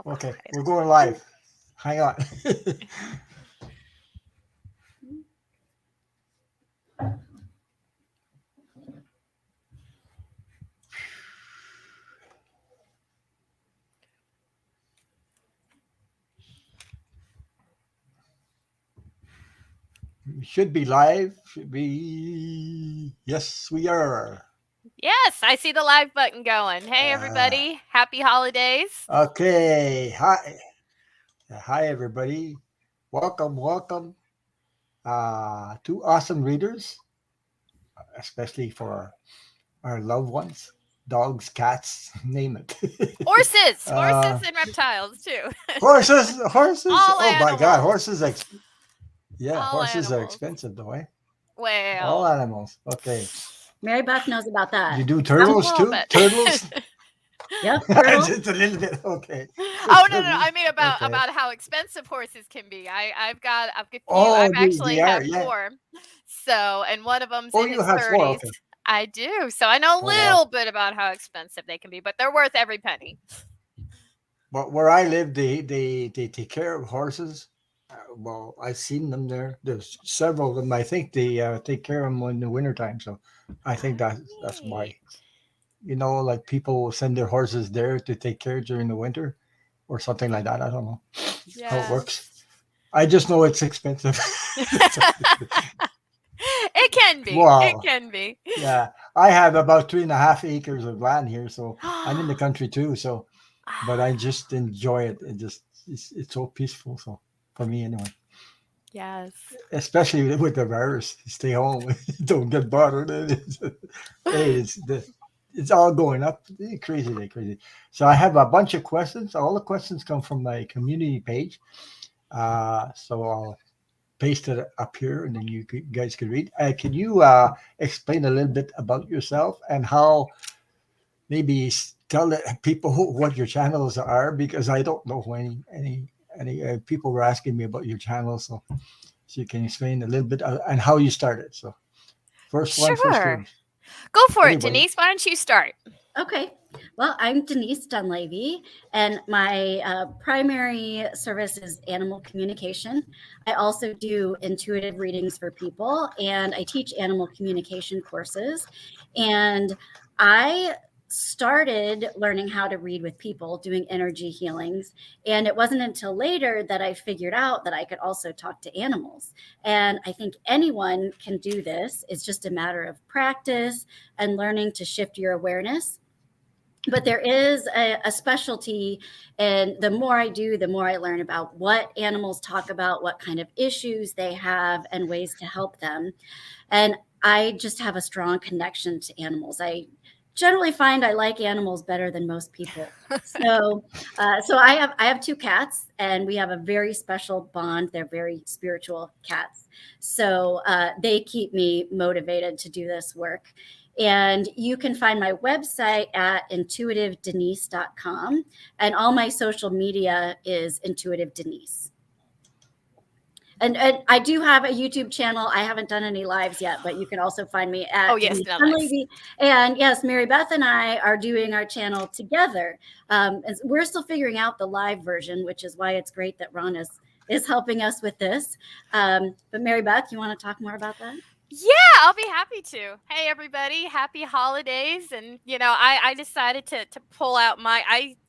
Okay, we're going live. Hang on. We should be live. Should be. Yes, we are. Yes, I see the live button going. Hey, Uh, everybody. Happy holidays. okay. Hi. Hi, everybody. Welcome, welcome to Awesome Readers, especially for our loved ones, dogs, cats, name it. Horses, uh, horses and reptiles, too. horses, horses. All Oh my God, animals. horses. Yeah, All horses are animals. expensive, though, eh? All Well, animals. Okay. Mary Beth knows about You that. do a turtles little too? bit. Turtles? Yep, turtle. Just a little bit. Okay. Oh, no, no, no. Turtles. I mean Okay. about how expensive horses can be. I've a few. Oh, I've they actually are. have Yeah. four. So, and one of them's Oh, in you his have four. 30s. Okay. I do. So I know a Oh, wow. little bit about how expensive they can be, but they're worth every penny. But where I live, they take care of horses. Well, I've seen them there. There's several of them. I think they take care of them in the wintertime. So I think that's why. Right. Like people will send their horses there to take care during the winter or something like that. I don't know how it works. Yes. I just know it's expensive. It can be. It Wow. can be. Yeah, I have about 3.5 acres of land here, so I'm in the country too. So, but I just enjoy it. It's so peaceful. So for me, anyway, Yes. especially with the virus, stay home, don't get bothered. Hey, it's all going up. Crazy, crazy. So I have a bunch of questions. All the questions come from my community page. So I'll paste it up here, and then guys can read. Can you explain a little bit about yourself and how maybe tell the people what your channels are, because I don't know any people were asking me about your channel, so you can explain a little bit and how you started. So first one, first Sure. yours. Go for it, Anybody? Denise. Why don't you start? Okay. Well, I'm Denise Dunleavy, and my primary service is animal communication. I also do intuitive readings for people, and I teach animal communication courses. And I started learning how to read with people, doing energy healings. And it wasn't until later that I figured out that I could also talk to animals. And I think anyone can do this. It's just a matter of practice and learning to shift your awareness. But there is a specialty, and the more I do, the more I learn about what animals talk about, what kind of issues they have, and ways to help them. And I just have a strong connection to animals. I generally find I like animals better than most people. So I have two cats, and we have a very special bond. They're very spiritual cats, so they keep me motivated to do this work. And you can find my website at intuitivedenise.com, and all my social media is Intuitive Denise. And I do have a YouTube channel. I haven't done any lives yet, but you can also find me Oh, at yes, Denise no lives. Dunleavy. And yes, Mary Beth and I are doing our channel together. And we're still figuring out the live version, which is why it's great that Ron is helping us with this. But Mary Beth, you want to talk more about that? Yeah, I'll be happy to. Hey, everybody, happy holidays. And, I decided to pull out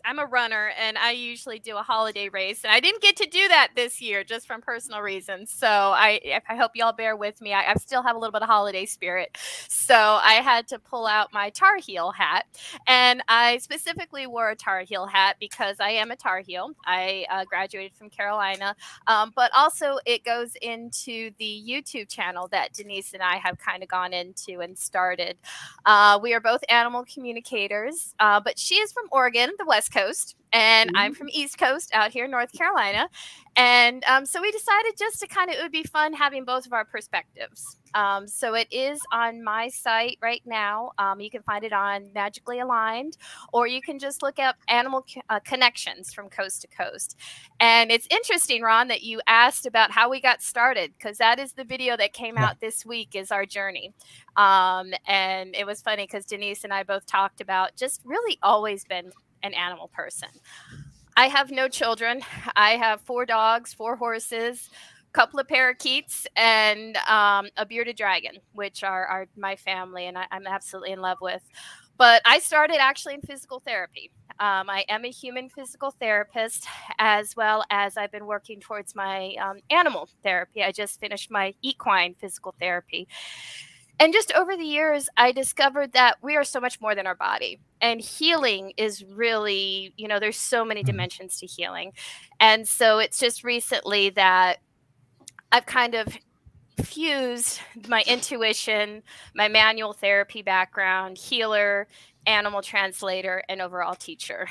I'm a runner and I usually do a holiday race. And I didn't get to do that this year just from personal reasons. So I hope y'all bear with me. I still have a little bit of holiday spirit. So I had to pull out my Tar Heel hat. And I specifically wore a Tar Heel hat because I am a Tar Heel. I graduated from Carolina, but also, it goes into the YouTube channel that Denise and I have kind of gone into and started. We are both animal communicators, but she is from Oregon, the West Coast, and I'm from East Coast out here in North Carolina. And so we decided just to it would be fun having both of our perspectives. So it is on my site right now. You can find it on Magically Aligned, or you can just look up Animal Connections from Coast to Coast. And it's interesting, Ron, that you asked about how we got started, because that is the video that came Yeah. out this week, is our journey. And it was funny because Denise and I both talked about just really always been an animal person. I have no children. I have 4 dogs, 4 horses, a couple of parakeets, and a bearded dragon, which are my family, and I'm absolutely in love with. But I started actually in physical therapy. I am a human physical therapist, as well as I've been working towards my animal therapy. I just finished my equine physical therapy. And just over the years, I discovered that we are so much more than our body. And healing is really, there's so many Mhm. dimensions to healing. And so it's just recently that I've kind of fused my intuition, my manual therapy background, healer, animal translator, and overall teacher,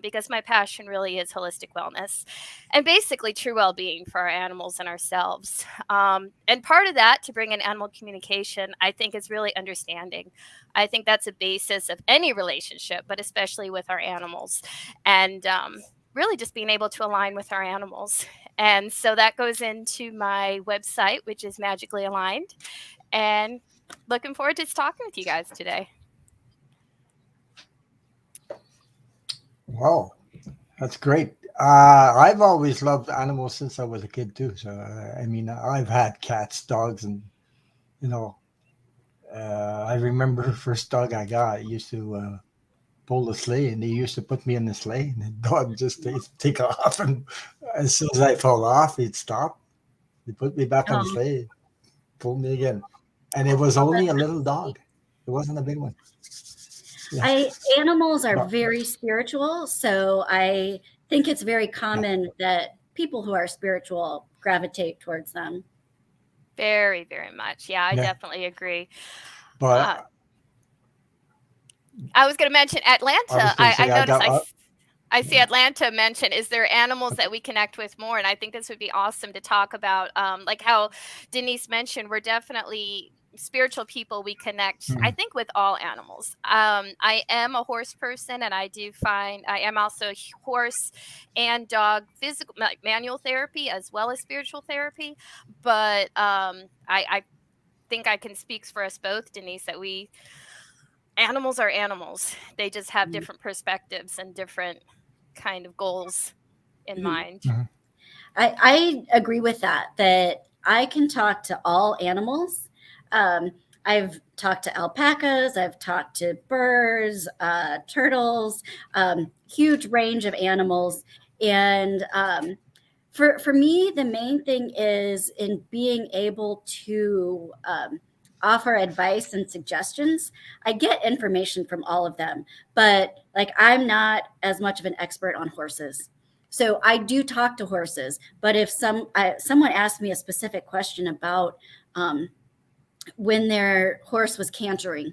because my passion really is holistic wellness and basically true well-being for our animals and ourselves. And part of that, to bring in animal communication, I think is really understanding. I think that's a basis of any relationship, but especially with our animals. And really just being able to align with our animals. And so that goes into my website, which is Magically Aligned. And looking forward to talking with you guys today. Wow, that's great. I've always loved animals since I was a kid too. So I mean, I've had cats, dogs, and you know, I remember the first dog I got. It used to pull the sleigh, and they used to put me in the sleigh, and the dog just take off, and as soon as I fall off, he'd stop. They put me back on the Oh, sleigh, pull me again, and it was well, only a that's little sweet. dog. It wasn't a big one. Yeah, Animals are but very spiritual, so I think it's very yeah, common that people who are spiritual gravitate towards them. Very, very much. Yeah, I yeah, definitely agree. Uh, but I was going to mention I Atlanta. was going to I say I noticed got I see Atlanta mention, is there animals that we connect with more? And I think this would be awesome to talk about. Like how Denise mentioned, we're definitely spiritual people. We connect, I mm, think, with all animals. I am a horse person, and I do find I am also horse and dog physical, like manual therapy as well as spiritual therapy. But I think I can speak for us both, Denise, that we animals are animals. They just have different perspectives and different kind of goals in Mhm. mind. mhm, I agree with that, that I can talk to all animals. Um, I've talked to alpacas, I've talked to birds, turtles, huge range of animals. And for me, the main thing is in being able to offer advice and suggestions. I get information from all of them, but like I'm not as much of an expert on horses. So I do talk to horses, but if someone asked me a specific question about when their horse was cantering,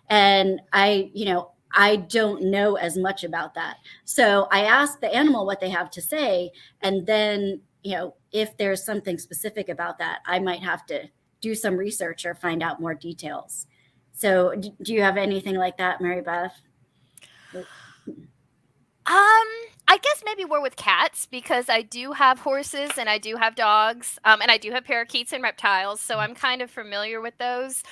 and I don't know as much about that, so I ask the animal what they have to say, and then if there's something specific about that, I might have to do some research or find out more details. So do you have anything like that, Mary Beth? I guess maybe we're with cats because I do have horses and I do have dogs, and I do have parakeets and reptiles, so I'm kind of familiar with those.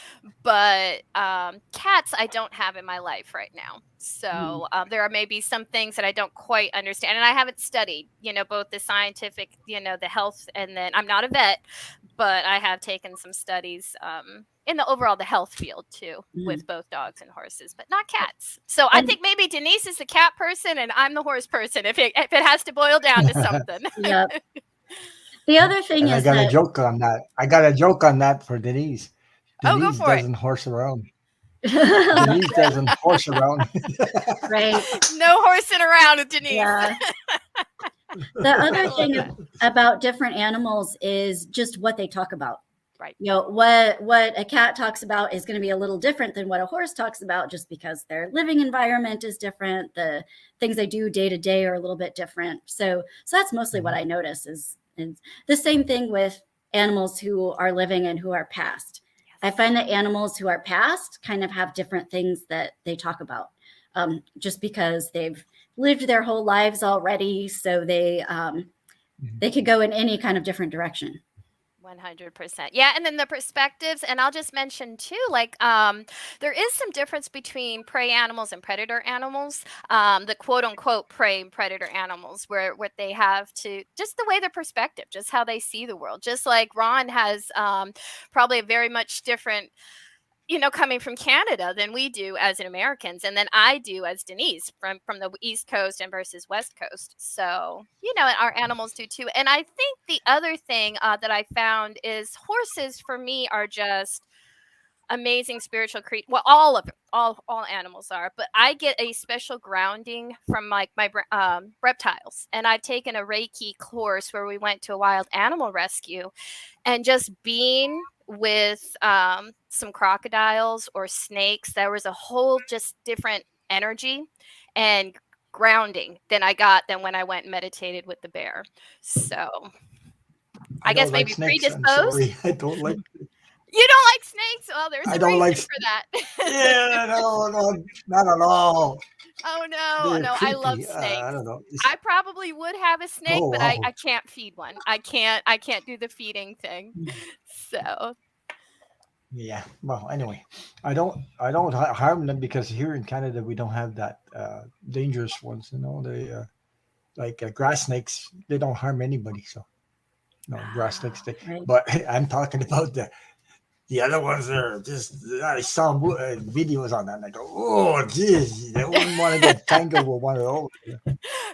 But cats, I don't have in my life right now. Mhm. So there are maybe some things that I don't quite understand, and I haven't studied, both the scientific, the health, and then I'm not a vet, but I have taken some studies in the health field too, Mhm. with both dogs and horses, but not cats. So I And think maybe Denise is the cat person and I'm the horse person if it has to boil down to something. yeah, the other thing and I is got a that joke on that. I got a joke on that for Denise. Oh, go Denise for it. doesn't horse around. Denise doesn't horse around. right. No horsing around with Denise. Yeah. The I other love thing that. about different animals is just what they talk about. Right. What a cat talks about is going to be a little different than what a horse talks about, just because their living environment is different. The things they do day to day are a little bit different. So that's mostly what I notice is the same thing with animals who are living and who are past. I Yes. find that animals who are past kind of have different things that they talk about, just because they've lived their whole lives already. So they could go in any kind of different direction. 100%. Yeah, and then the perspectives, and I'll just mention too, like there is some difference between prey animals and predator animals. The quote unquote prey and predator animals, where what they have to just the way their perspective, just how they see the world. Just like Ron has probably a very much different, coming from Canada than we do as an Americans, and then I do as Denise from the East Coast and versus West Coast. So our animals do too. And I think the other thing that I found is horses for me are just amazing spiritual creatures. Well, all of them, all animals are, but I get a special grounding from like my reptiles. And I've taken a Reiki course where we went to a wild animal rescue, and just being with some crocodiles or snakes, there was a whole just different energy and grounding than when I went and meditated with the bear. So I guess don't like maybe snakes. I'm predisposed. sorry. I don't like. You don't like snakes? Well, there's I a don't reason like. for that. Yeah, no, not at all. Oh no, They're no, I love creepy. I snakes. don't know. I probably would have a snake, Oh but wow. I can't feed one. I can't do the feeding thing. So Yeah. Well, anyway, I don't harm them because here in Canada we don't have that dangerous ones. They like grass snakes. They don't harm anybody. So no grass snakes. Right. But I'm talking about the other ones are just. I saw videos on that, and I go, oh, geez, I wouldn't want to get tangled with one of those.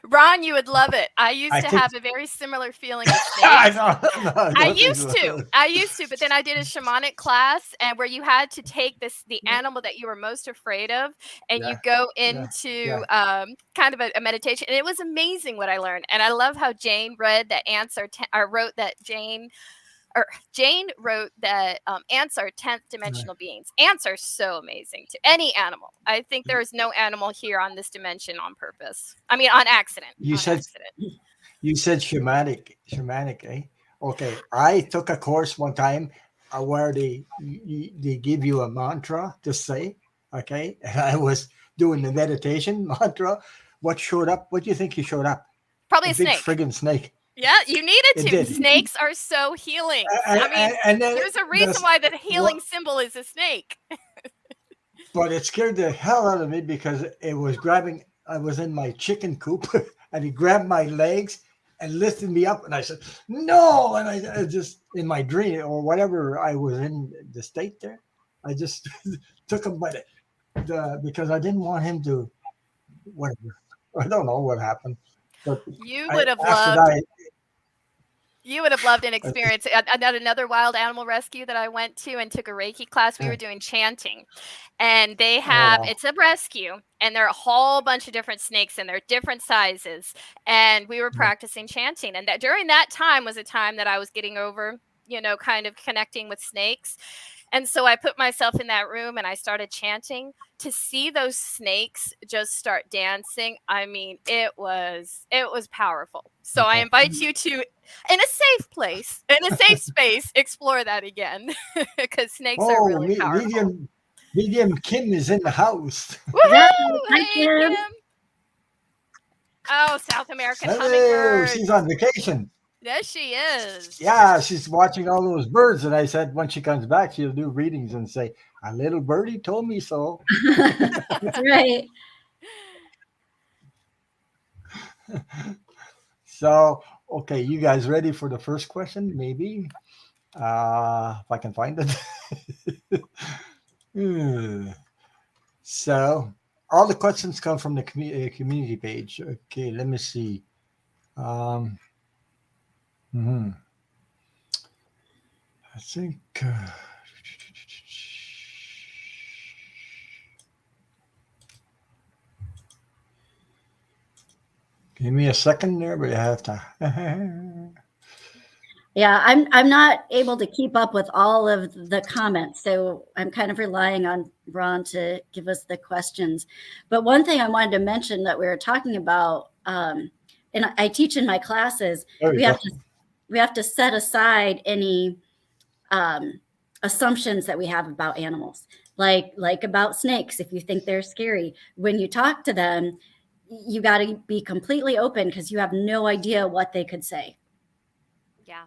Ron, you would love it. I used I to think. have a very similar feeling with I snakes. don't, no, I I don't think used to. so. I used to, but then I did a shamanic class and where you had to take the animal that you were most afraid of and you Yeah, go yeah, into yeah. kind of a meditation. And it was amazing what I learned. And I love how Jane read that answer or wrote that Jane wrote that ants are 10th dimensional beings. Ants are so amazing to any animal. I think there is no animal here on this dimension on purpose. I mean, on accident. You On said accident. you said shamanic, eh? Okay, I took a course one time where they give you a mantra to say. Okay, and I was doing the meditation mantra. What showed up? What do you think he showed up? Probably A a big snake. friggin' snake. Yeah, you needed It to. did, Snakes are so healing. I mean, and then there's a reason this why the healing what? symbol is a snake. But it scared the hell out of me because it was grabbing. I was in my chicken coop, and he grabbed my legs and lifted me up, and I said, "No!" And I just in my dream or whatever I was in the state there, I just took him by the because I didn't want him to whatever. I don't know what happened, but You I would have after loved that. You would have loved an I, experience at another wild animal rescue that I went to and took a Reiki class. We I, were doing chanting, and they oh have wow, it's a rescue, and there are a whole bunch of different snakes, and they're different sizes. And we were yeah, practicing chanting, and that during that time was a time that I was getting over, kind of connecting with snakes. And so I put myself in that room and I started chanting to see those snakes just start dancing. I mean, it was powerful. So I okay. invite you to in a safe place, in a safe space, explore that again because snakes are Oh, really powerful. medium Kim is in the house. Yeah. Woohoo! Hi, Hey Kim. Kim. Oh, South American Hello, she's hummingbirds. on vacation. Yes, she is. Yeah, she's watching all those birds. And I said, when she comes back, she'll do readings and say, a little birdie told me so. That's right. So, okay, you guys ready for the first question? Maybe. If I can find it. Hmm. So, all the questions come from the community page. Okay, let me see. Um, mhm. I think. Give me a second there, but I have to. Yeah, I'm not able to keep up with all of the comments, so I'm kind of relying on Ron to give us the questions. But one thing I wanted to mention that we were talking about, and I teach in my classes, There we we have go. to we have to set aside any um, assumptions that we have about animals, like about snakes. If you think they're scary, when you talk to them, you got to be completely open because you have no idea what they could say. Yeah.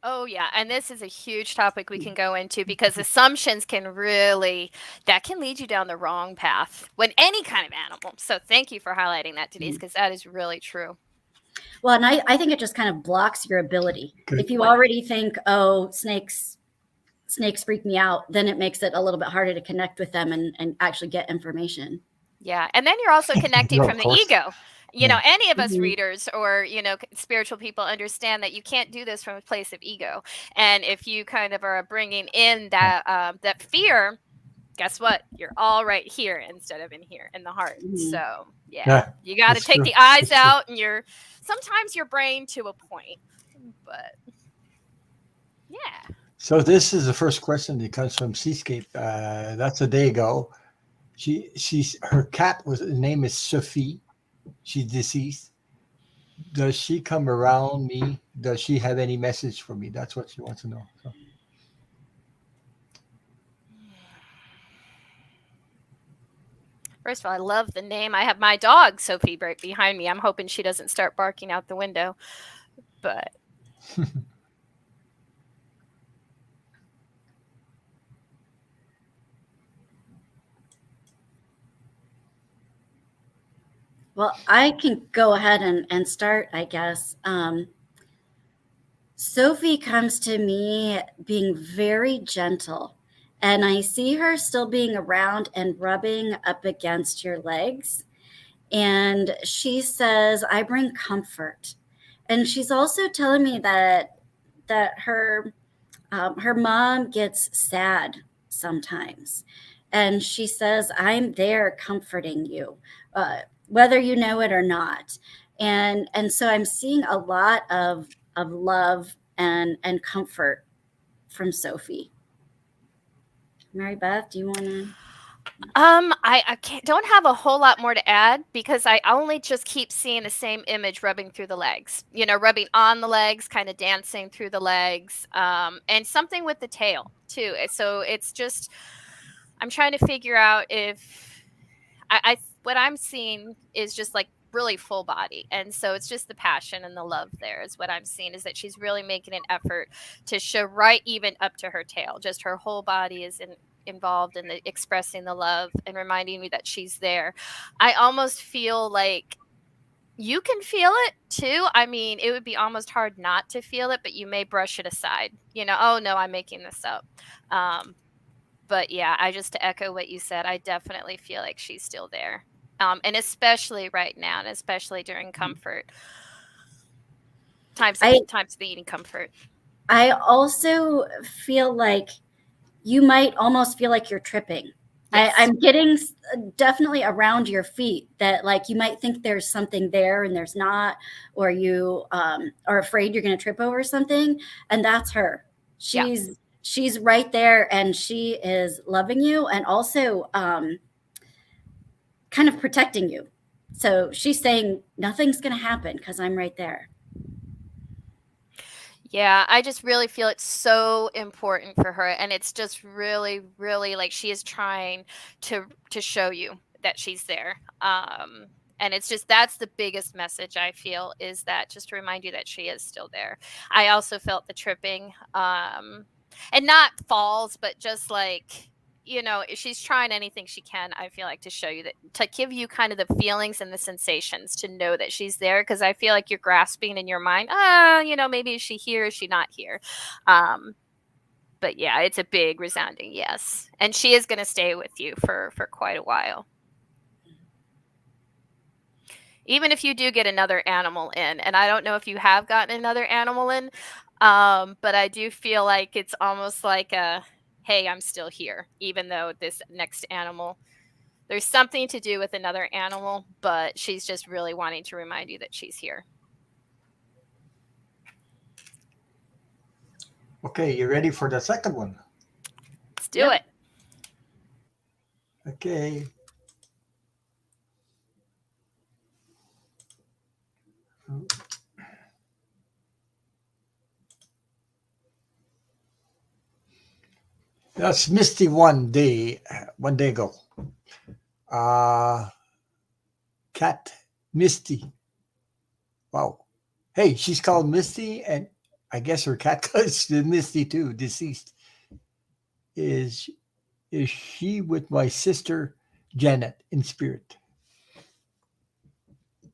Oh yeah, and this is a huge topic we can go into because assumptions can really that can lead you down the wrong path when any kind of animal. So thank you for highlighting that, Denise, because that is really true. Well, and I think it just kind of blocks your ability. Good If you point. already think, oh, snakes freak me out, then it makes it a little bit harder to connect with them and actually get information. Yeah, and then you're also connecting No, of from the course. ego. You know, Yeah. any of us Mhm. readers or, spiritual people understand that you can't do this from a place of ego. And if you kind of are bringing in that fear, guess what? You're all right here instead of in here in the heart. Mhm. So, yeah, Yeah, you got to that's take true. the eyes That's true. out and sometimes your brain to a point. But yeah. So this is the first question that comes from Seascape. That's a day ago. Her cat was her name is Sophie. She's deceased. Does she come around me? Does she have any message for me? That's what she wants to know. So, First of all, I love the name. I have my dog, Sophie, right behind me. I'm hoping she doesn't start barking out the window. But Well, I can go ahead and start, I guess. Sophie comes to me being very gentle, and I see her still being around and rubbing up against your legs. And she says, I bring comfort. And she's also telling me that her mom gets sad sometimes, and she says, I'm there comforting you, whether you know it or not. And so I'm seeing a lot of love and comfort from Sophie. Mary Beth, do you want to? I don't have a whole lot more to add because I only just keep seeing the same image rubbing through the legs, rubbing on the legs, kind of dancing through the legs, and something with the tail too. So it's just, I'm trying to figure out if what I'm seeing is just like really full body. And so it's just the passion and the love there is what I'm seeing, is that she's really making an effort to show right even up to her tail. Just her whole body is involved in expressing the love and reminding me that she's there. I almost feel like you can feel it too. I mean, it would be almost hard not to feel it, but you may brush it aside. Oh no, I'm making this up. But yeah, to echo what you said, I definitely feel like she's still there. And especially right now, and especially during comfort times of needing comfort. I also feel like you might almost feel like you're tripping. Yes. I'm getting definitely around your feet that like you might think there's something there and there's not, or you are afraid you're going to trip over something, and that's her. She's right there, and she is loving you and also kind of protecting you. So she's saying nothing's going to happen because I'm right there. Yeah, I just really feel it's so important for her, and it's just really, really like she is trying to show you that she's there. And it's just that's the biggest message I feel, is that just to remind you that she is still there. I also felt the tripping, and not falls, but just like she's trying anything she can, I feel like, to show you that, to give you kind of the feelings and the sensations to know that she's there, because I feel like you're grasping in your mind, maybe is she here, is she not here? But yeah, it's a big resounding yes, and she is going to stay with you for quite a while, even if you do get another animal in. And I don't know if you have gotten another animal in, but I do feel like it's almost like a, hey, I'm still here, even though this next animal, there's something to do with another animal, but she's just really wanting to remind you that she's here. okay, you ready for the second one? Let's do it. Okay. That's Misty one day ago. Cat Misty. Wow. Hey, she's called Misty, and I guess her cat is Misty too, deceased. Is is she with my sister Janet in spirit?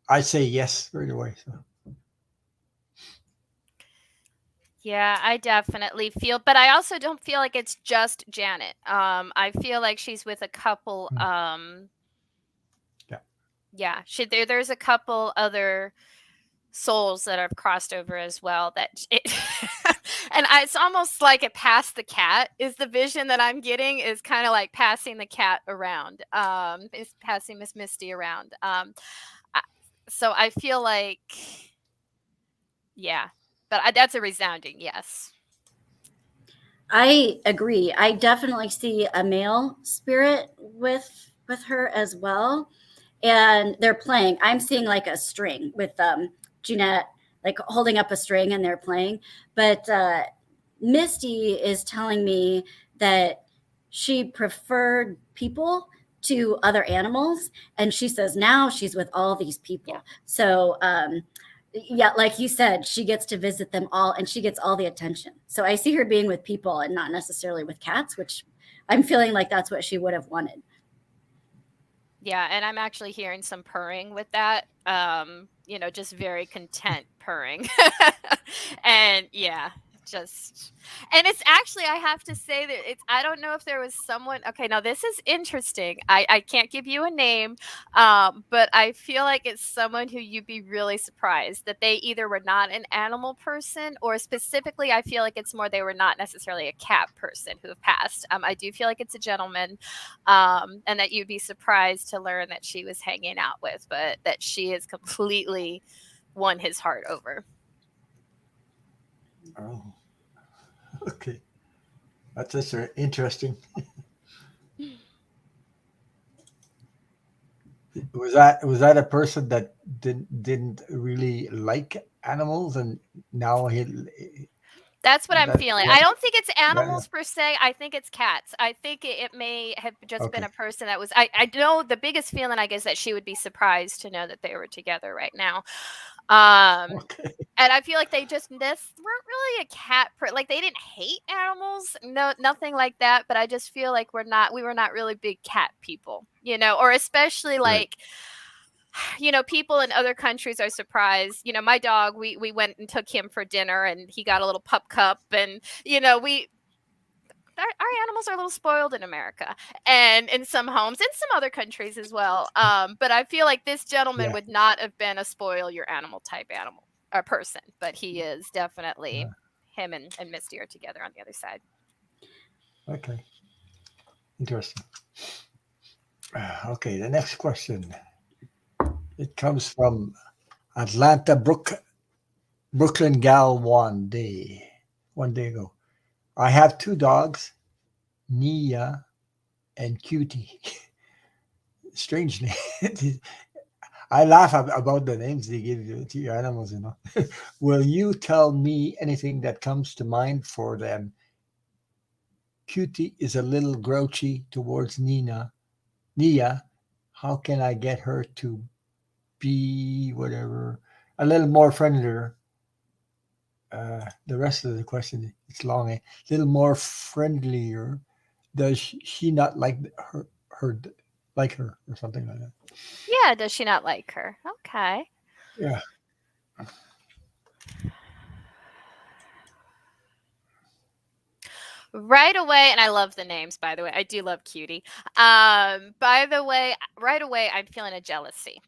I say yes right away. So Yeah, I definitely feel, but I also don't feel like it's just Janet. I feel like she's with a couple. mm, yeah. Yeah, there's a couple other souls that have crossed over as well. That it, it's almost like it passed the cat is the vision that I'm getting is kind of like passing the cat around. Is passing Miss Misty around. I, so I feel like, yeah, but that's a resounding yes. I agree. I definitely see a male spirit with her as well, and they're playing. I'm seeing like a string with Jeanette like holding up a string and they're playing. But Misty is telling me that she preferred people to other animals, and she says now she's with all these Yeah. people. So yeah, like you said, she gets to visit them all and she gets all the attention. So I see her being with people and not necessarily with cats, which I'm feeling like that's what she would have wanted. Yeah, and I'm actually hearing some purring with that. Just very content purring. And yeah, just and it's actually I have to say that it's I don't know if there was someone okay, now this is interesting. I can't give you a name, but I feel like it's someone who you'd be really surprised that they either were not an animal person or specifically I feel like it's more they were not necessarily a cat person who have passed. I do feel like it's a gentleman and that you'd be surprised to learn that she was hanging out with, but that she has completely won his heart over. Oh, okay. That's just interesting. Was that a person that didn't really like animals, and now he That's what I'm that feeling. yeah I don't think it's yeah animals per se. I think it's cats. I think it may have just been okay a person that was. I know the biggest feeling I guess that she would be surprised to know that they were together right now. Um, okay and I feel like they just this weren't really a like they didn't hate animals, no, nothing like that. But I just feel like we were not really big cat people, or especially right like people in other countries are surprised. My dog, we went and took him for dinner and he got a little pup cup and we our animals are a little spoiled in America and in some homes, in some other countries as well. But I feel like this gentleman yeah would not have been a spoil your animal type animal or person, but he is definitely him and Misty are together on the other side. okay interesting. Okay, the next question. It comes from Atlanta, Brooklyn gal one day ago. I have two dogs, Nia and Cutie. Strange name. I laugh about the names they give you to your animals. Will you tell me anything that comes to mind for them? Cutie is a little grouchy towards Nia. How can I get her to be whatever a little more friendlier? The rest of the question it's long. Little more friendlier. Does she not like her like her or something like that? Yeah, does she not like her? Okay. Yeah. Right away, and I love the names, by the way. I do love Cutie. By the way, right away, I'm feeling a jealousy.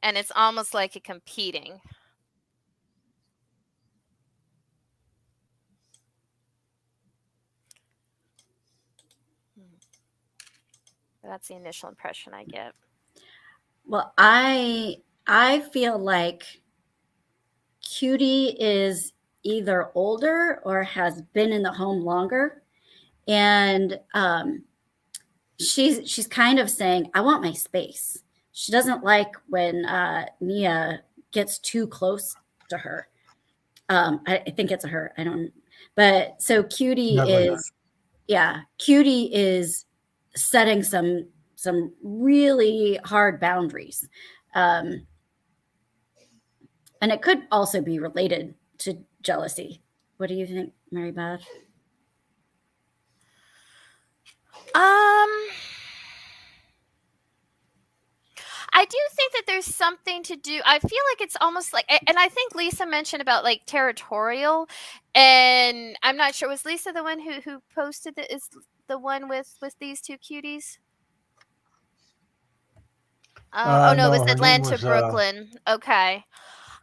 And it's almost like a competing. Hmm. That's the initial impression I get. Well, I feel like Cutie is either older or has been in the home longer, and she's kind of saying, "I want my space." She doesn't like when Nia gets too close to her. I think it's a her. I don't. But so Cutie Never know. is, yeah, Cutie is setting some really hard boundaries. Um, And it could also be related to jealousy. What do you think, Mary Beth? I do think that there's something to do. I feel like it's almost like, and I think Lisa mentioned about like territorial, and I'm not sure, was Lisa the one who posted it? Is the one with these two cuties? Oh no, it was No, her name Atlanta, was Brooklyn. Okay.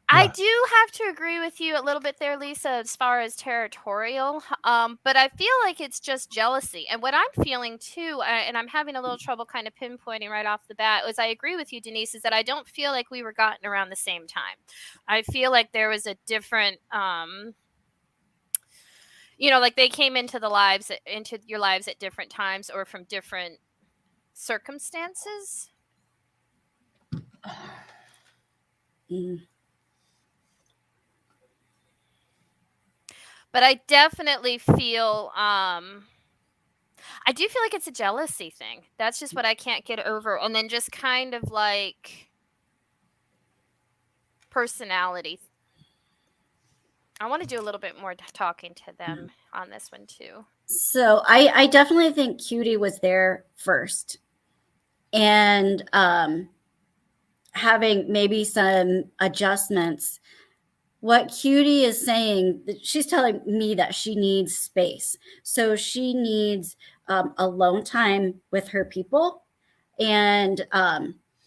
I yeah. do have to agree with you a little bit there, Lisa, as far as territorial. But I feel like it's just jealousy. And what I'm feeling too, and I'm having a little trouble kind of pinpointing right off the bat, is I agree with you, Denise, is that I don't feel like we were gotten around the same time. I feel like there was a different, like they came into your lives at different times or from different circumstances. Mm. But I definitely feel I do feel like it's a jealousy thing. That's just what I can't get over. And then just kind of like personality. I want to do a little bit more talking to them on this one too. So I definitely think Cutie was there first. And having maybe some adjustments. What Cutie is saying, she's telling me that she needs space. So she needs alone time with her people, and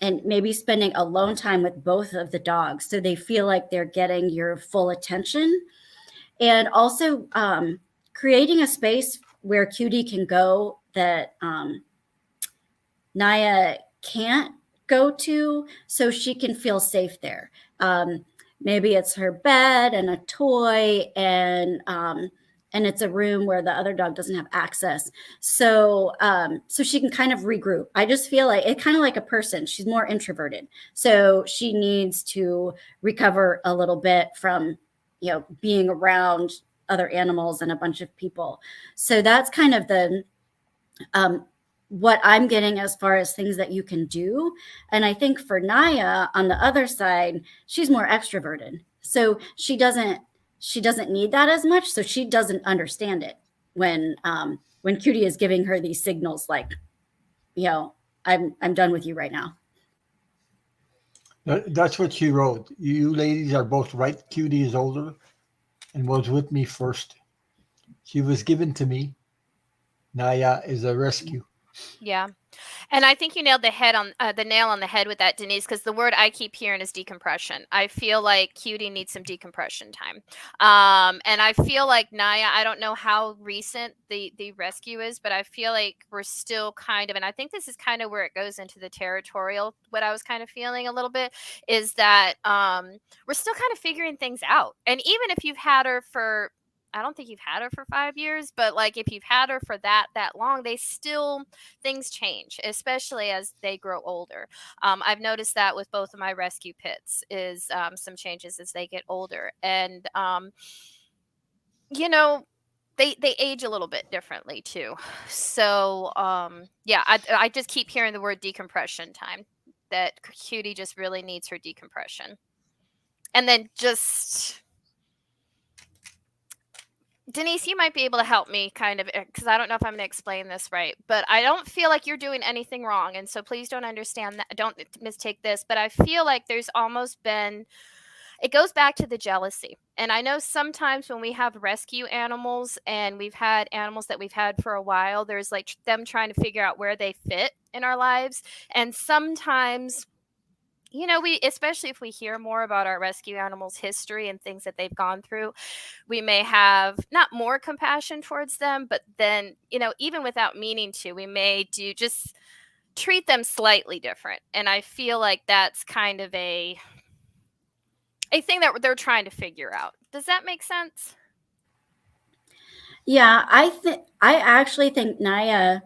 maybe spending alone time with both of the dogs, so they feel like they're getting your full attention. And also creating a space where Cutie can go that Naya can't go to, so she can feel safe there. Maybe it's her bed and a toy, and it's a room where the other dog doesn't have access. So so she can kind of regroup. I just feel like it's kind of like a person. She's more introverted, so she needs to recover a little bit from being around other animals and a bunch of people. So that's kind of the what I'm getting as far as things that you can do. And I think for Naya on the other side, she's more extroverted. So she doesn't need that as much. So she doesn't understand it when Cutie is giving her these signals like, I'm done with you right now. That's what she wrote. You ladies are both right. Cutie is older and was with me first. She was given to me. Naya is a rescue. Yeah. And I think you nailed the nail on the head with that, Denise, because the word I keep hearing is decompression. I feel like Cutie needs some decompression time. And I feel like Naya, I don't know how recent the rescue is, but I feel like we're still kind of, and I think this is kind of where it goes into the territorial, what I was kind of feeling a little bit is that we're still kind of figuring things out. And even if you've had her for, I don't think you've had her for 5 years, but like if you've had her for that long, things change, especially as they grow older. I've noticed that with both of my rescue pits is some changes as they get older, and they age a little bit differently too. So yeah, I just keep hearing the word decompression time. That Cutie just really needs her decompression, and then just. Denise, you might be able to help me kind of, because I don't know if I'm going to explain this right, but I don't feel like you're doing anything wrong. And so please don't understand that. Don't mistake this, but I feel like there's almost been, it goes back to the jealousy. And I know sometimes when we have rescue animals and we've had animals that we've had for a while, there's like them trying to figure out where they fit in our lives. And sometimes we, especially if we hear more about our rescue animals' history and things that they've gone through, we may have not more compassion towards them, but then, even without meaning to, we may just treat them slightly different. And I feel like that's kind of a thing that they're trying to figure out. Does that make sense? Yeah, I actually think Naya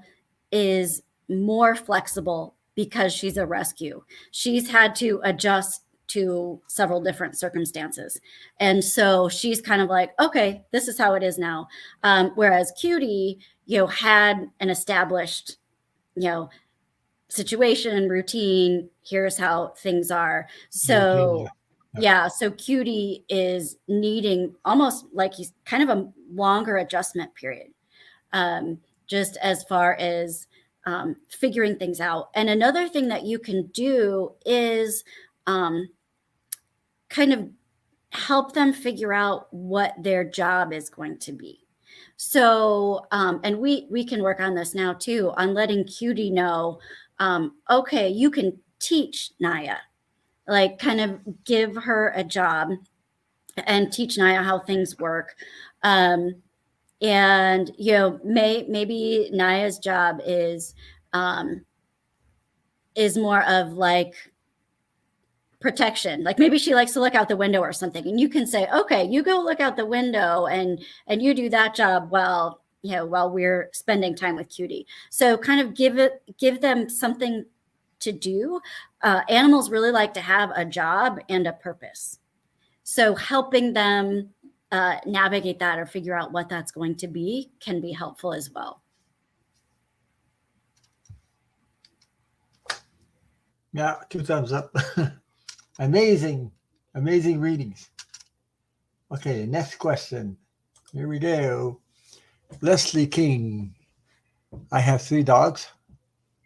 is more flexible because she's a rescue. She's had to adjust to several different circumstances. And so she's kind of like, okay, this is how it is now. Whereas Cutie, had an established, situation and routine. Here's how things are. So Yeah, so Cutie is needing almost like he's kind of a longer adjustment period, just as far as figuring things out. And another thing that you can do is kind of help them figure out what their job is going to be. So, and we can work on this now too, on letting Cutie know, okay, you can teach Naya, like kind of give her a job and teach Naya how things work. And maybe Naya's job is more of like protection. Like maybe she likes to look out the window or something, and you can say, okay, you go look out the window and you do that job while we're spending time with Cutie. So kind of give them something to do. Animals really like to have a job and a purpose. So helping them navigate that or figure out what that's going to be can be helpful as well. Yeah, 2 thumbs up. Amazing readings. Okay, next question. Here we go. Leslie King. I have 3 dogs,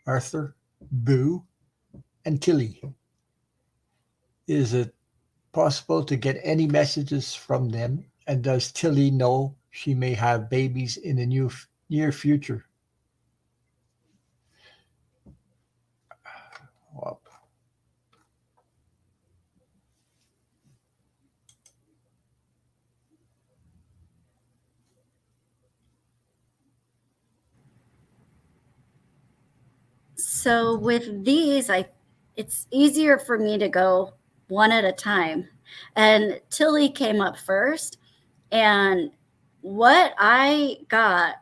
Arthur, Boo, and Tilly. Is it possible to get any messages from them? And does Tilly know she may have babies in the near future? Well, So with these, it's easier for me to go one at a time. And Tilly came up first. And what I got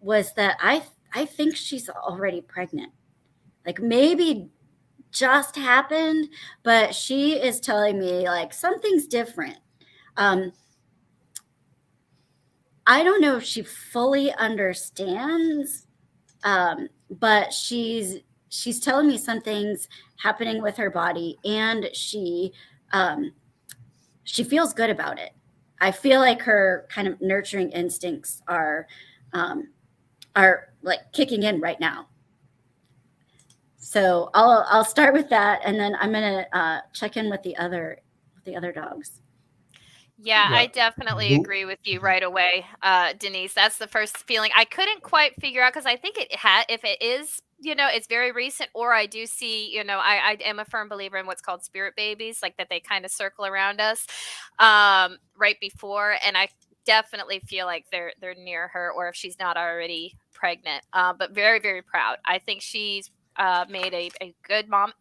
was that I think she's already pregnant. Like maybe just happened, but she is telling me like something's different. I don't know if she fully understands, but she's telling me something's happening with her body, and she feels good about it. I feel like her kind of nurturing instincts are like kicking in right now. So I'll start with that, and then I'm gonna check in with the other dogs. Yeah, Yeah. I definitely agree with you right away, Denise. That's the first feeling. I couldn't quite figure out because I think if it is, it's very recent, or I do see, I am a firm believer in what's called spirit babies, like that they kind of circle around us right before, and I definitely feel like they're near her, or if she's not already pregnant. But very, very proud. I think she's made a good mom.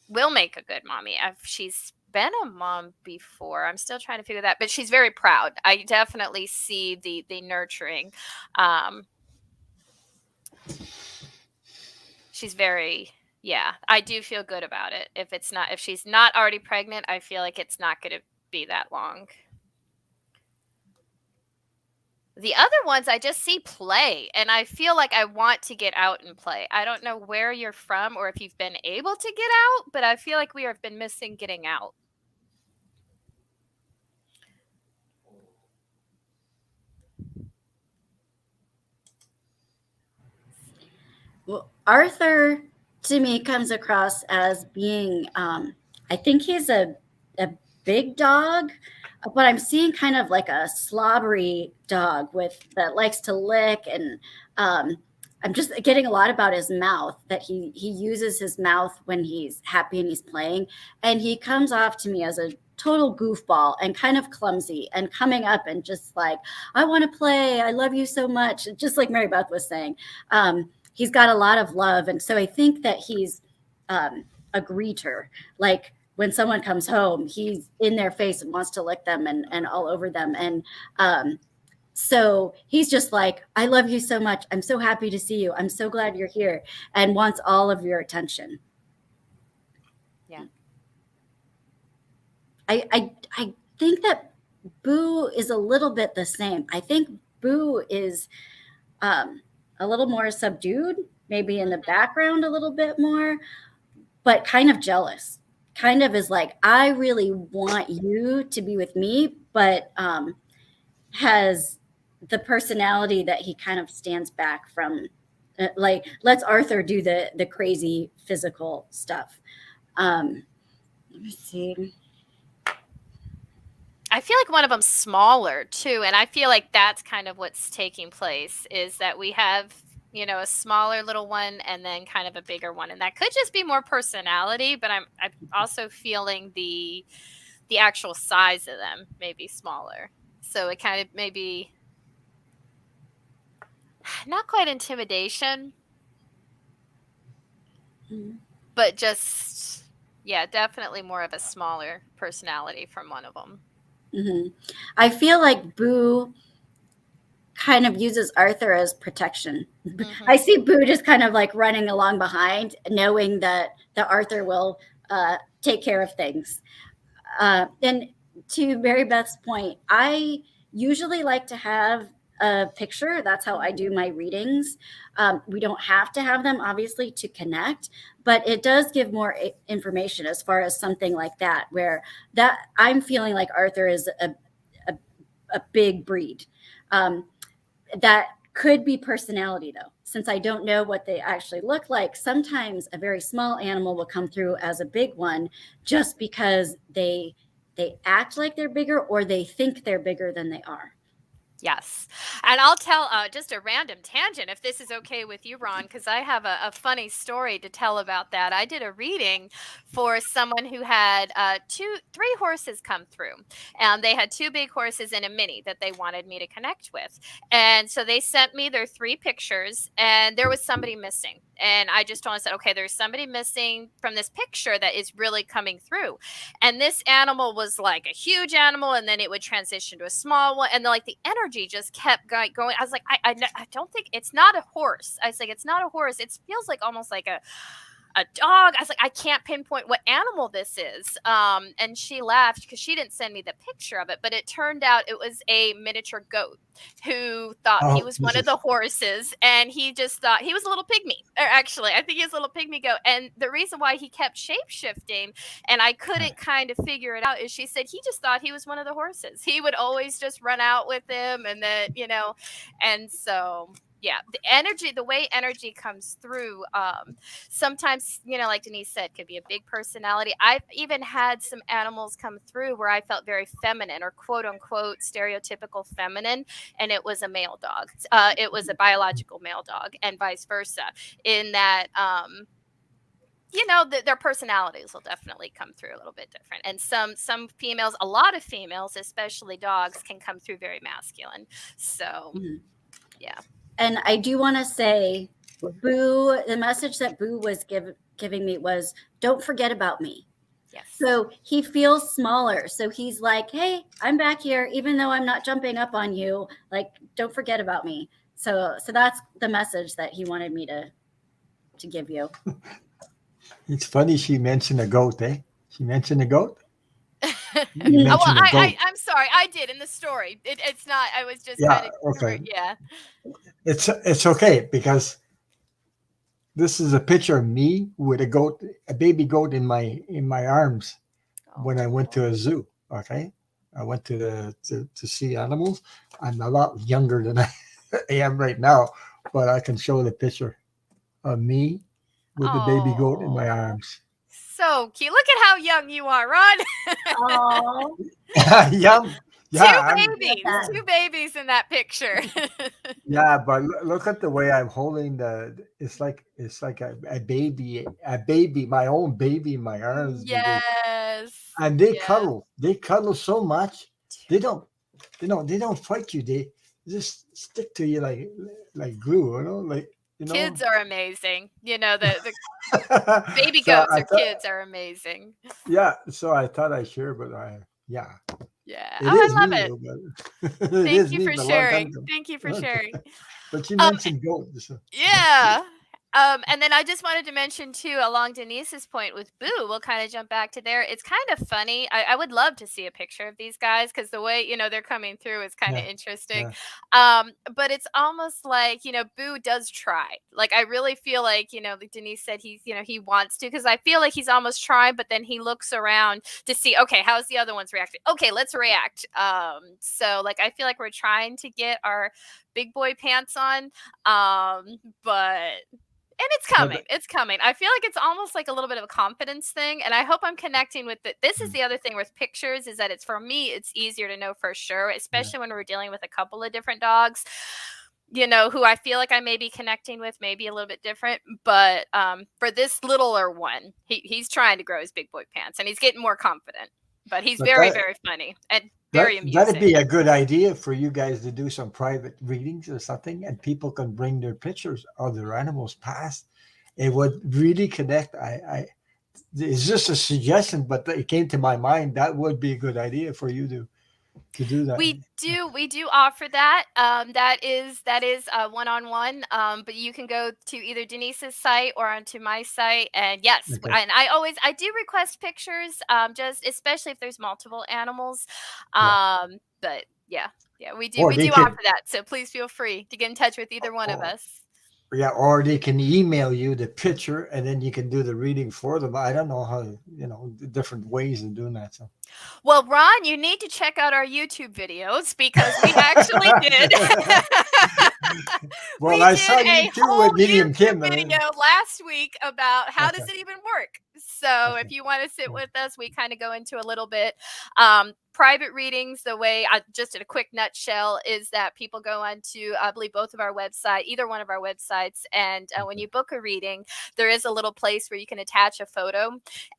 Will make a good mommy. She's been a mom before. I'm still trying to figure that, but she's very proud. I definitely see the nurturing. She's very, yeah. I do feel good about it. If she's not already pregnant, I feel like it's not going to be that long. The other ones, I just see play, and I feel like I want to get out and play. I don't know where you're from or if you've been able to get out, but I feel like we have been missing getting out. Well, Arthur to me comes across as being, I think he's a big dog, but I'm seeing kind of like a slobbery dog that likes to lick, and I'm just getting a lot about his mouth, that he uses his mouth when he's happy and he's playing, and he comes off to me as a total goofball and kind of clumsy and coming up and just like, I want to play, I love you so much, just like Mary Beth was saying. He's got a lot of love, and so I think that he's a greeter. Like when someone comes home, he's in their face and wants to lick them and all over them. And so he's just like, I love you so much. I'm so happy to see you. I'm so glad you're here, and wants all of your attention. Yeah. I think that Boo is a little bit the same. I think Boo is a little more subdued, maybe in the background a little bit more, but kind of jealous kind of is like, I really want you to be with me, but has the personality that he kind of stands back from, like lets Arthur do the crazy physical stuff. Let me see. I feel like one of them's smaller too, and I feel like that's kind of what's taking place, is that we have, you know, a smaller little one and then kind of a bigger one, and that could just be more personality, but I'm also feeling the actual size of them may be smaller, so it kind of maybe not quite intimidation, but just, yeah, definitely more of a smaller personality from one of them. I feel like Boo kind of uses Arthur as protection. I see Boo just kind of like running along behind, knowing that Arthur will take care of things. And to Mary Beth's point, I usually like to have a picture. That's how I do my readings. We don't have to have them, obviously, to connect, but it does give more information as far as something like that, where that I'm feeling like Arthur is a big breed. That could be personality, though. Since I don't know what they actually look like, sometimes a very small animal will come through as a big one just because they act like they're bigger, or they think they're bigger than they are. Yes. And I'll tell just a random tangent, if this is okay with you, Ron, because I have a funny story to tell about that. I did a reading for someone who had three horses come through, and they had two big horses and a mini that they wanted me to connect with. And so they sent me their three pictures, and there was somebody missing. And I just told them, I said, okay, there's somebody missing from this picture that is really coming through. And this animal was like a huge animal, and then it would transition to a small one. And like the energy just kept going. I was like, I don't think it's not a horse. I was like, it's not a horse. It feels like almost like a dog. I was like, I can't pinpoint what animal this is. And she laughed because she didn't send me the picture of it, but it turned out it was a miniature goat who thought he was one of the horses, and he just thought he was a little pygmy. Or actually, I think he was a little pygmy goat. And the reason why he kept shape-shifting, and I couldn't kind of figure it out, is she said he just thought he was one of the horses. He would always just run out with him, and then, you know, and so... yeah, the way energy comes through, sometimes, you know, like Denise said, could be a big personality. I've even had some animals come through where I felt very feminine, or quote unquote stereotypical feminine, and it was a male dog. It was a biological male dog, and vice versa, in that, you know, their personalities will definitely come through a little bit different. And some females, a lot of females, especially dogs, can come through very masculine. So, yeah. And I do want to say, Boo, the message that Boo was giving me was, don't forget about me. Yes. So he feels smaller. So he's like, hey, I'm back here, even though I'm not jumping up on you. Like, don't forget about me. So that's the message that he wanted me to give you. It's funny she mentioned a goat, eh? She mentioned a goat? I'm sorry, I did in the story. It's not. I was just kind of okay. Yeah. It's okay, because this is a picture of me with a baby goat in my arms when I went to a zoo. Okay, I went to see animals. I'm a lot younger than I am right now, but I can show the picture of me with the baby goat in my arms. So cute. Look at how young you are, Ron. Oh, Young. Yeah, two babies in that picture. yeah, but look at the way I'm holding it's like a baby, my own baby in my arms. Yes. And they cuddle so much. They don't fight you. They just stick to you like glue, you know, like, you know. Kids are amazing. You know, the baby goats kids are amazing. Yeah, so I thought I'd share, but yeah. Yeah. I love it. Thank you for sharing. But you Oh, mentioned goat. So. yeah. And then I just wanted to mention too, along Denise's point with Boo, we'll kind of jump back to there. It's kind of funny. I would love to see a picture of these guys because the way they're coming through is kind of Yeah, interesting. yeah. But it's almost like Boo does try. Like I really feel like like Denise said, he's he wants to, because I feel like he's almost trying, but then he looks around to see, okay, how's the other ones reacting? Okay, let's react. So like I feel like we're trying to get our big boy pants on, but. And it's But coming. It's coming. I feel like it's almost like a little bit of a confidence thing. And I hope I'm connecting with it. This is the other thing with pictures, is that for me, it's easier to know for sure, yeah. especially when we're dealing with a couple of different dogs, who I feel like I may be connecting with, maybe a little bit different. But for this littler one, he's trying to grow his big boy pants and he's getting more confident. But he's But very, very funny and very that'd amusing. be a good idea for you guys to do some private readings or something, and people can bring their pictures of their animals past. It would really connect. It's just a suggestion, but it came to my mind. That would be a good idea for you to do that. We do offer that. That is one-on-one. But you can go to either Denise's site or onto my site. And yes, Okay. and I do request pictures, just especially if there's multiple animals. Yeah. But yeah, we Or they do could, offer that. So please feel free to get in touch with either one of or, us. yeah, or they can email you the picture, and then you can do the reading for them. I don't know how, the different ways of doing that. So. Well, Ron, you need to check out our YouTube videos because we actually did. Well, We I did saw you a too whole with Medium YouTube Kim. video last week about how does Okay. it even work. So Okay. if you want to sit with us, we kind of go into a little bit. Private readings, the way just in a quick nutshell, is that people go onto, I believe, both of our website, either one of our websites, and when you book a reading, there is a little place where you can attach a photo,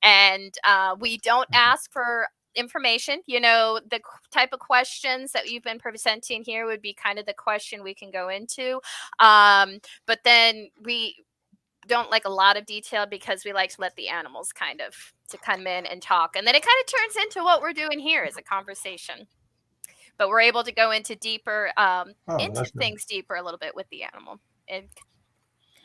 and we don't ask for information. The type of questions that you've been presenting here would be kind of the question we can go into, but then we don't like a lot of detail because we like to let the animals kind of to come in and talk, and then it kind of turns into what we're doing here is a conversation, but we're able to go into deeper Oh, into that's good. things deeper a little bit with the animal. And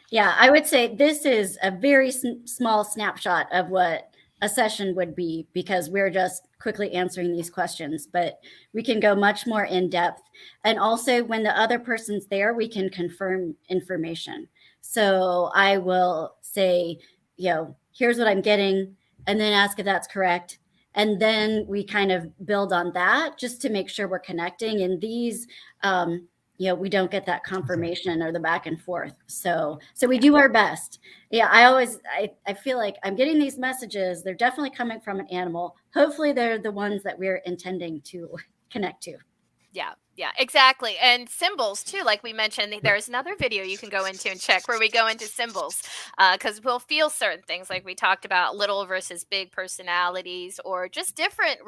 Yeah, I would say this is a very small snapshot of what a session would be, because we're just quickly answering these questions, but we can go much more in depth. And also, when the other person's there, we can confirm information. So I will say, here's what I'm getting, and then ask if that's correct. And then we kind of build on that just to make sure we're connecting. And these, we don't get that confirmation or the back and forth. So we do our best. Yeah, I feel like I'm getting these messages. They're definitely coming from an animal. Hopefully they're the ones that we're intending to connect to. yeah, exactly. And symbols too, like we mentioned, there's another video you can go into and check where we go into symbols, because we'll feel certain things, like we talked about little versus big personalities, or just different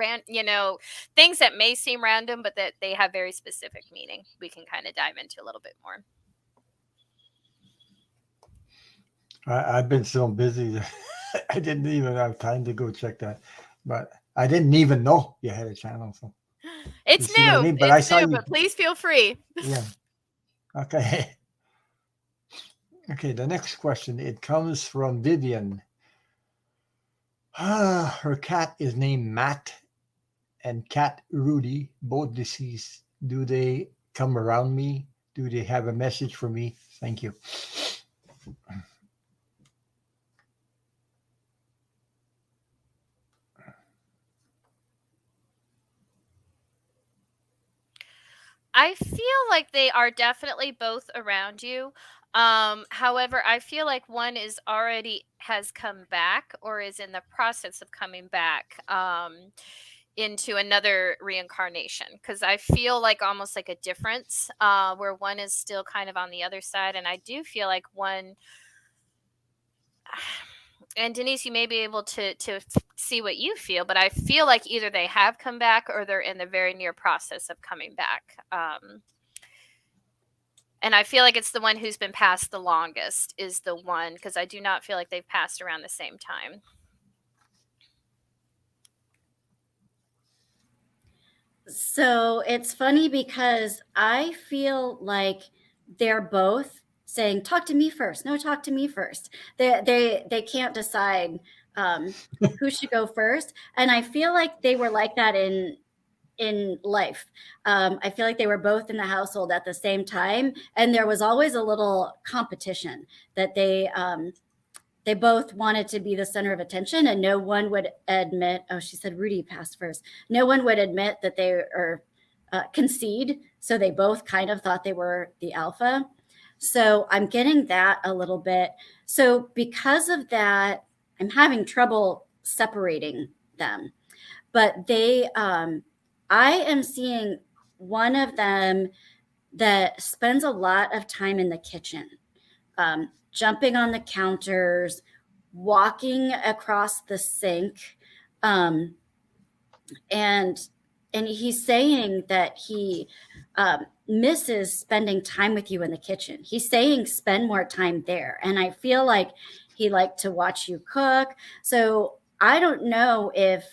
things that may seem random but that they have very specific meaning. We can kind of dive into a little bit more. I've been so busy. I didn't even have time to go check that, but I didn't even know you had a channel. So you It's see what I new. mean? But I It's saw new, you. but please feel free. Yeah. Okay. Okay. The next question, it comes from Vivian. Her cat is named Matt and cat Rudy, both deceased. Do they come around me? Do they have a message for me? Thank you. I feel like they are definitely both around you. However, I feel like one is already has come back or is in the process of coming back into another reincarnation, because I feel like almost like a difference, where one is still kind of on the other side, and I do feel like one. And Denise, you may be able to see what you feel, but I feel like either they have come back or they're in the very near process of coming back. And I feel like it's the one who's been passed the longest is the one, because I do not feel like they've passed around the same time. So it's funny because I feel like they're both saying, talk to me first. No, talk to me first. They can't decide who should go first. And I feel like they were like that in life. I feel like they were both in the household at the same time, and there was always a little competition that they both wanted to be the center of attention, and no one would admit. Oh, she said Rudy passed first. No one would admit that they are concede. So they both kind of thought they were the alpha. So I'm getting that a little bit. So because of that, I'm having trouble separating them. But I am seeing one of them that spends a lot of time in the kitchen, jumping on the counters, walking across the sink, and he's saying that he misses spending time with you in the kitchen. He's saying spend more time there, and I feel like he liked to watch you cook. So I don't know if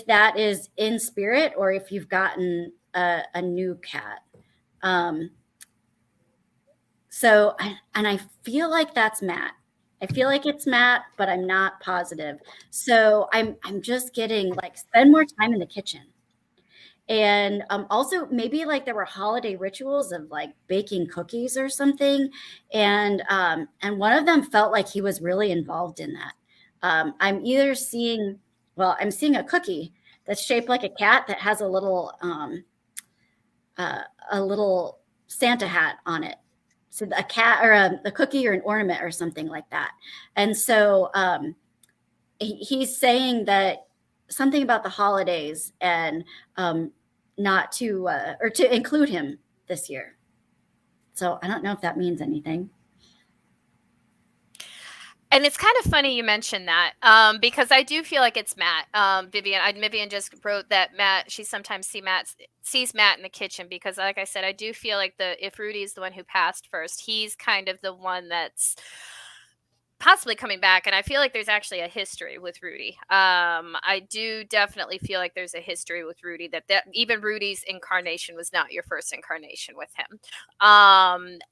that is in spirit or if you've gotten a new cat. So, and I feel like that's Matt. I feel like it's Matt, but I'm not positive. So I'm just getting like spend more time in the kitchen. And also maybe like there were holiday rituals of like baking cookies or something. And one of them felt like he was really involved in that. I'm either seeing, well, I'm seeing a cookie that's shaped like a cat that has a little Santa hat on it. So a cat or a cookie or an ornament or something like that. And so he's saying that something about the holidays and not to or to include him this year. So I don't know if that means anything. And it's kind of funny you mentioned that because I do feel like it's Matt. Vivian just wrote that Matt, she sometimes sees Matt in the kitchen because, like I said, I do feel like if Rudy is the one who passed first, he's kind of the one that's possibly coming back. And I feel like there's actually a history with Rudy. I do definitely feel like there's a history with Rudy that even Rudy's incarnation was not your first incarnation with him.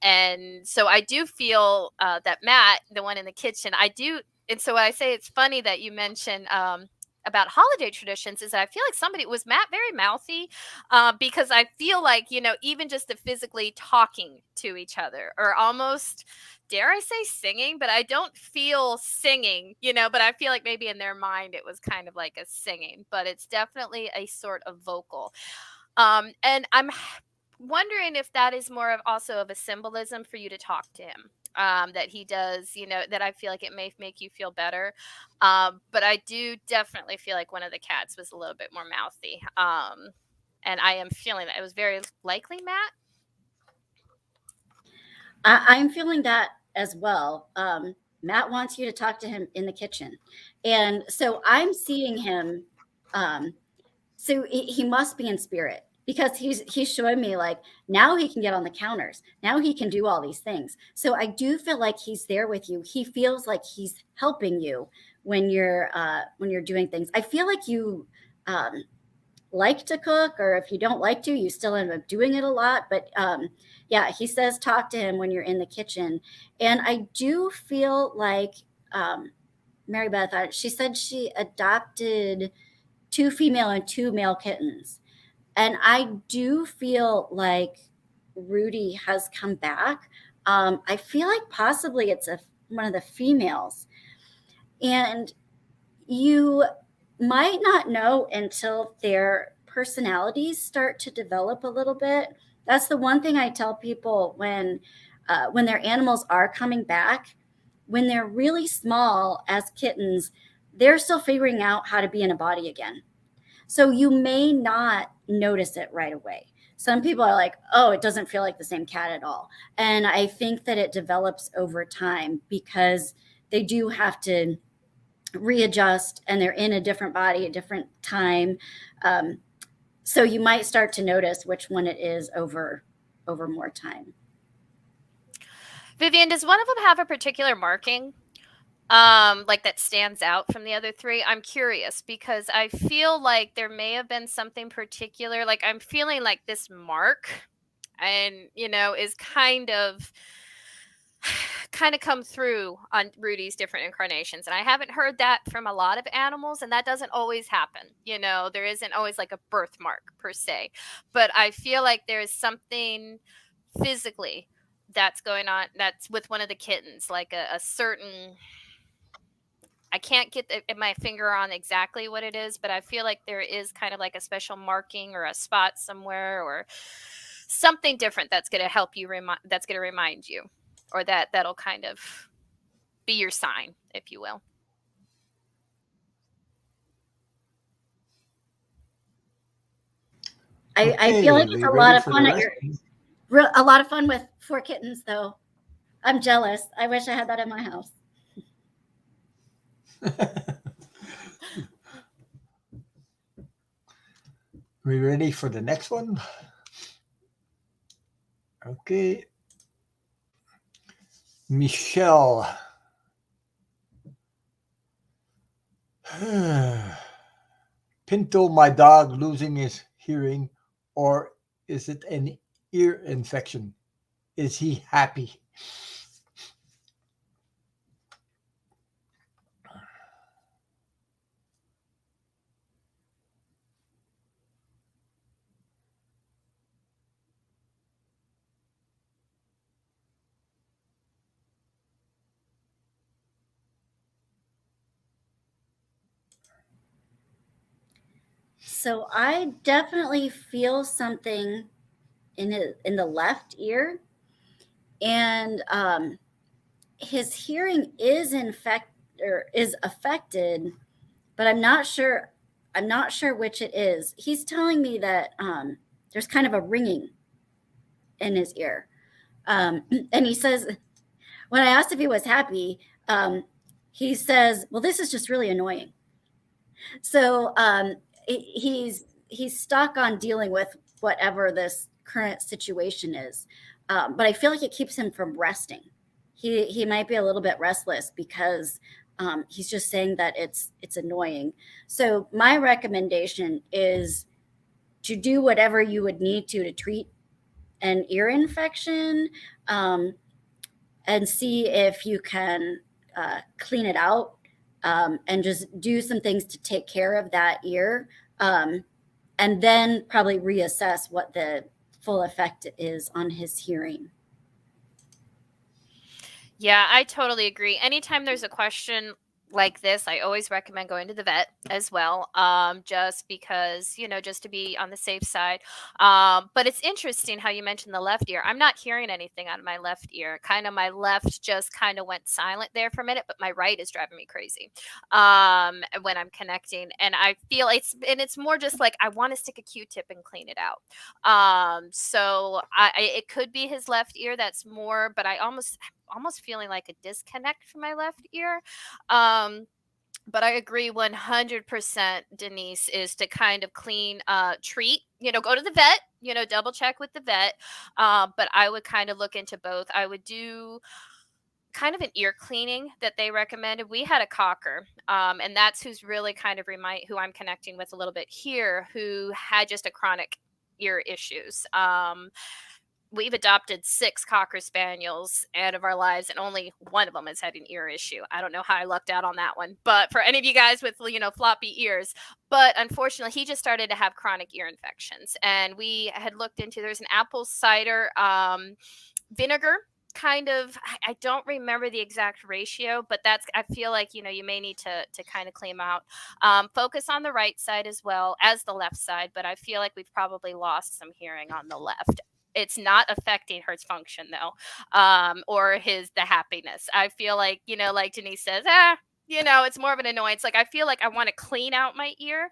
And so I do feel that Matt, the one in the kitchen, and so I say it's funny that you mentioned about holiday traditions is that I feel like was Matt very mouthy because I feel like, even just the physically talking to each other or almost, dare I say singing, but I don't feel singing, but I feel like maybe in their mind it was kind of like a singing, but it's definitely a sort of vocal. And I'm wondering if that is more of also of a symbolism for you to talk to him. That he does, that I feel like it may make you feel better. But I do definitely feel like one of the cats was a little bit more mouthy. And I am feeling that it was very likely Matt. I'm feeling that as well. Matt wants you to talk to him in the kitchen. And so I'm seeing him. So he must be in spirit because he's showing me like now he can get on the counters. Now he can do all these things. So I do feel like he's there with you. He feels like he's helping you when you're doing things. I feel like you like to cook, or if you don't like to, you still end up doing it a lot. But yeah, he says talk to him when you're in the kitchen. And I do feel like Mary Beth, she said she adopted 2 female and 2 male kittens. And I do feel like Rudy has come back. I feel like possibly it's one of the females. And you might not know until their personalities start to develop a little bit. That's the one thing I tell people when their animals are coming back. When they're really small as kittens, they're still figuring out how to be in a body again. So you may not notice it right away. Some people are like, oh, it doesn't feel like the same cat at all. And I think that it develops over time because they do have to readjust and they're in a different body, a different time. So you might start to notice which one it is over more time. Vivian, does one of them have a particular marking? Like that stands out from the other 3? I'm curious because I feel like there may have been something particular. Like I'm feeling like this mark and is kind of come through on Rudy's different incarnations. And I haven't heard that from a lot of animals, and that doesn't always happen. There isn't always like a birthmark per se. But I feel like there is something physically that's going on that's with one of the kittens, like a certain, I can't get my finger on exactly what it is, but I feel like there is kind of like a special marking or a spot somewhere or something different that's going to help you that's going to remind you, or that'll kind of be your sign, if you will. I feel Okay, like it's we a lot ready of for the fun rest? a lot of fun with 4 kittens, though. I'm jealous. I wish I had that in my house. We ready for the next one? Okay. Michelle. Pinto, my dog, losing his hearing, or is it an ear infection? Is he happy? So I definitely feel something in the left ear, and his hearing is affected, but I'm not sure. I'm not sure which it is. He's telling me that there's kind of a ringing in his ear, and he says when I asked if he was happy, he says, "Well, this is just really annoying." So he's stuck on dealing with whatever this current situation is, but I feel like it keeps him from resting. He might be a little bit restless because he's just saying that it's annoying. So my recommendation is to do whatever you would need to treat an ear infection, um, and see if you can clean it out, and just do some things to take care of that ear, um, and then probably reassess what the full effect is on his hearing. Yeah, I totally agree. Anytime there's a question like this, I always recommend going to the vet as well, just because, just to be on the safe side. But it's interesting how you mentioned the left ear. I'm not hearing anything out of my left ear. Kind of my left just kind of went silent there for a minute, but my right is driving me crazy when I'm connecting. And I feel it's more just like I want to stick a Q-tip and clean it out. So it could be his left ear that's more, but I almost feeling like a disconnect from my left ear. Um, but I agree 100%, Denise, is to kind of treat, go to the vet, double check with the vet. But I would kind of look into both. I would do kind of an ear cleaning that they recommended. We had a cocker, and that's who's really kind of who I'm connecting with a little bit here, who had just a chronic ear issues. We've adopted 6 Cocker Spaniels out of our lives, and only one of them has had an ear issue. I don't know how I lucked out on that one, but for any of you guys with, floppy ears. But unfortunately, he just started to have chronic ear infections. And we had looked into, there's an apple cider vinegar kind of, I don't remember the exact ratio, but I feel like, you may need to kind of clean out. Focus on the right side as well as the left side, but I feel like we've probably lost some hearing on the left. It's not affecting her function though, or the happiness. I feel like, like Denise says, it's more of an annoyance. Like I feel like I want to clean out my ear,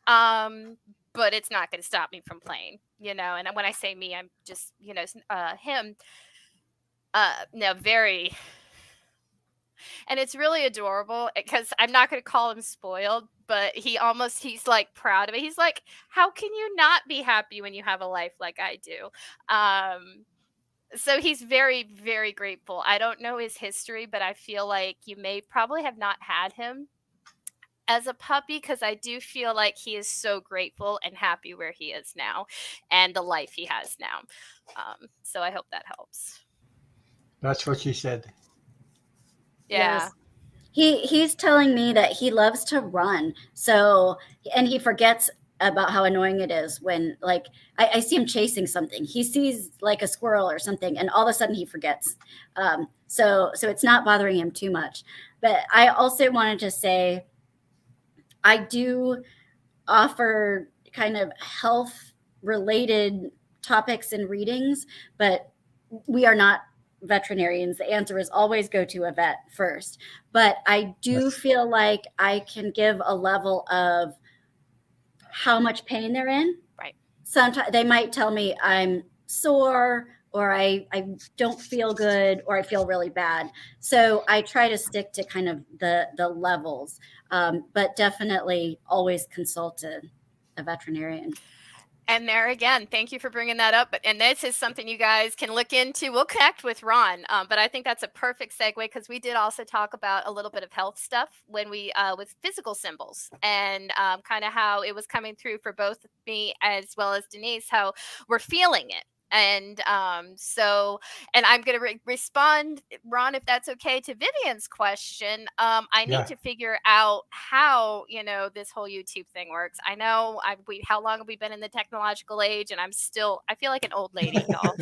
but it's not going to stop me from playing, And when I say me, I'm just, him. No, very, and it's really adorable because I'm not going to call him spoiled, but he's like proud of it. He's like, how can you not be happy when you have a life like I do? So he's very, very grateful. I don't know his history, but I feel like you may probably have not had him as a puppy because I do feel like he is so grateful and happy where he is now and the life he has now. So I hope that helps. That's what she said. Yeah. Yes. He's telling me that he loves to run. So, and he forgets about how annoying it is when, like, I see him chasing something. He sees like a squirrel or something, and all of a sudden he forgets. So it's not bothering him too much. But I also wanted to say I do offer kind of health related topics and readings, but we are not veterinarians. The answer is always go to a vet first. But I do Yes. feel like I can give a level of how much pain they're in. Right. Sometimes they might tell me I'm sore or I don't feel good or I feel really bad. So I try to stick to kind of the levels, but definitely always consult a veterinarian. And there again, thank you for bringing that up. And this is something you guys can look into. We'll connect with Ron, but I think that's a perfect segue because we did also talk about a little bit of health stuff when we with physical symbols and kind of how it was coming through for both me as well as Denise, how we're feeling it. And and I'm going to respond, Ron, if that's okay, to Vivian's question. I need Yeah. to figure out how, this whole YouTube thing works. I know how long have we been in the technological age, and I feel like an old lady, y'all.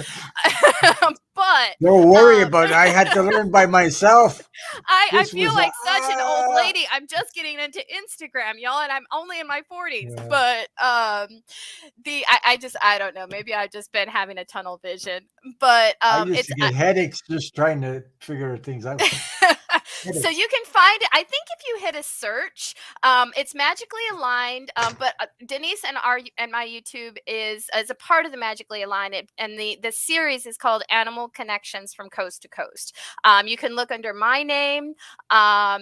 But Don't worry um, about it. I had to learn by myself. I This feel was like such an old lady. I'm just getting into Instagram, y'all, and I'm only in my 40s. yeah. But I don't know. Maybe I've just been having a tunnel vision. But I used to get headaches just trying to figure things out. so you can find it. I think if you hit a search, it's magically aligned. But Denise and my YouTube is a part of the magically aligned, and the series is called Animal Connections from Coast to Coast. You can look under my name. I'll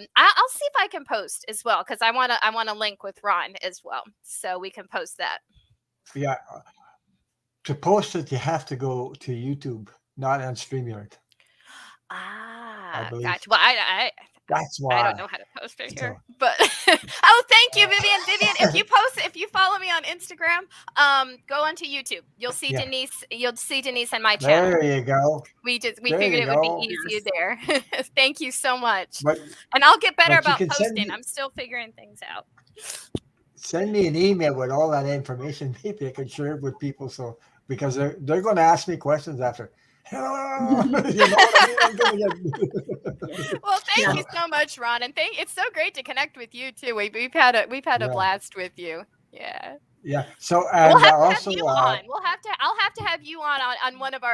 see if I can post as well because I want to link with Ron as well, so we can post that. Yeah. To post it, you have to go to YouTube, not on StreamYard. I believe. Gotcha. Well, That's I don't why. know how to post it So, here, but oh, thank you, Vivian. Vivian, if you follow me on Instagram, go onto YouTube. You'll see yeah. Denise. You'll see Denise on my channel. There you go. We There figured you it would be go. easier there. Thank you so much. But And I'll get better you about can posting. I'm still figuring things out. send me an email with all that information. Maybe I can share it with people. So because they're going to ask me questions after. You know what I mean? I'm going to Well, thank Yeah. you so much, Ron, and it's so great to connect with you too. We've had a Yeah. blast with you. Yeah. Yeah. So We'll and have to have also you on. I'll have to have you on one of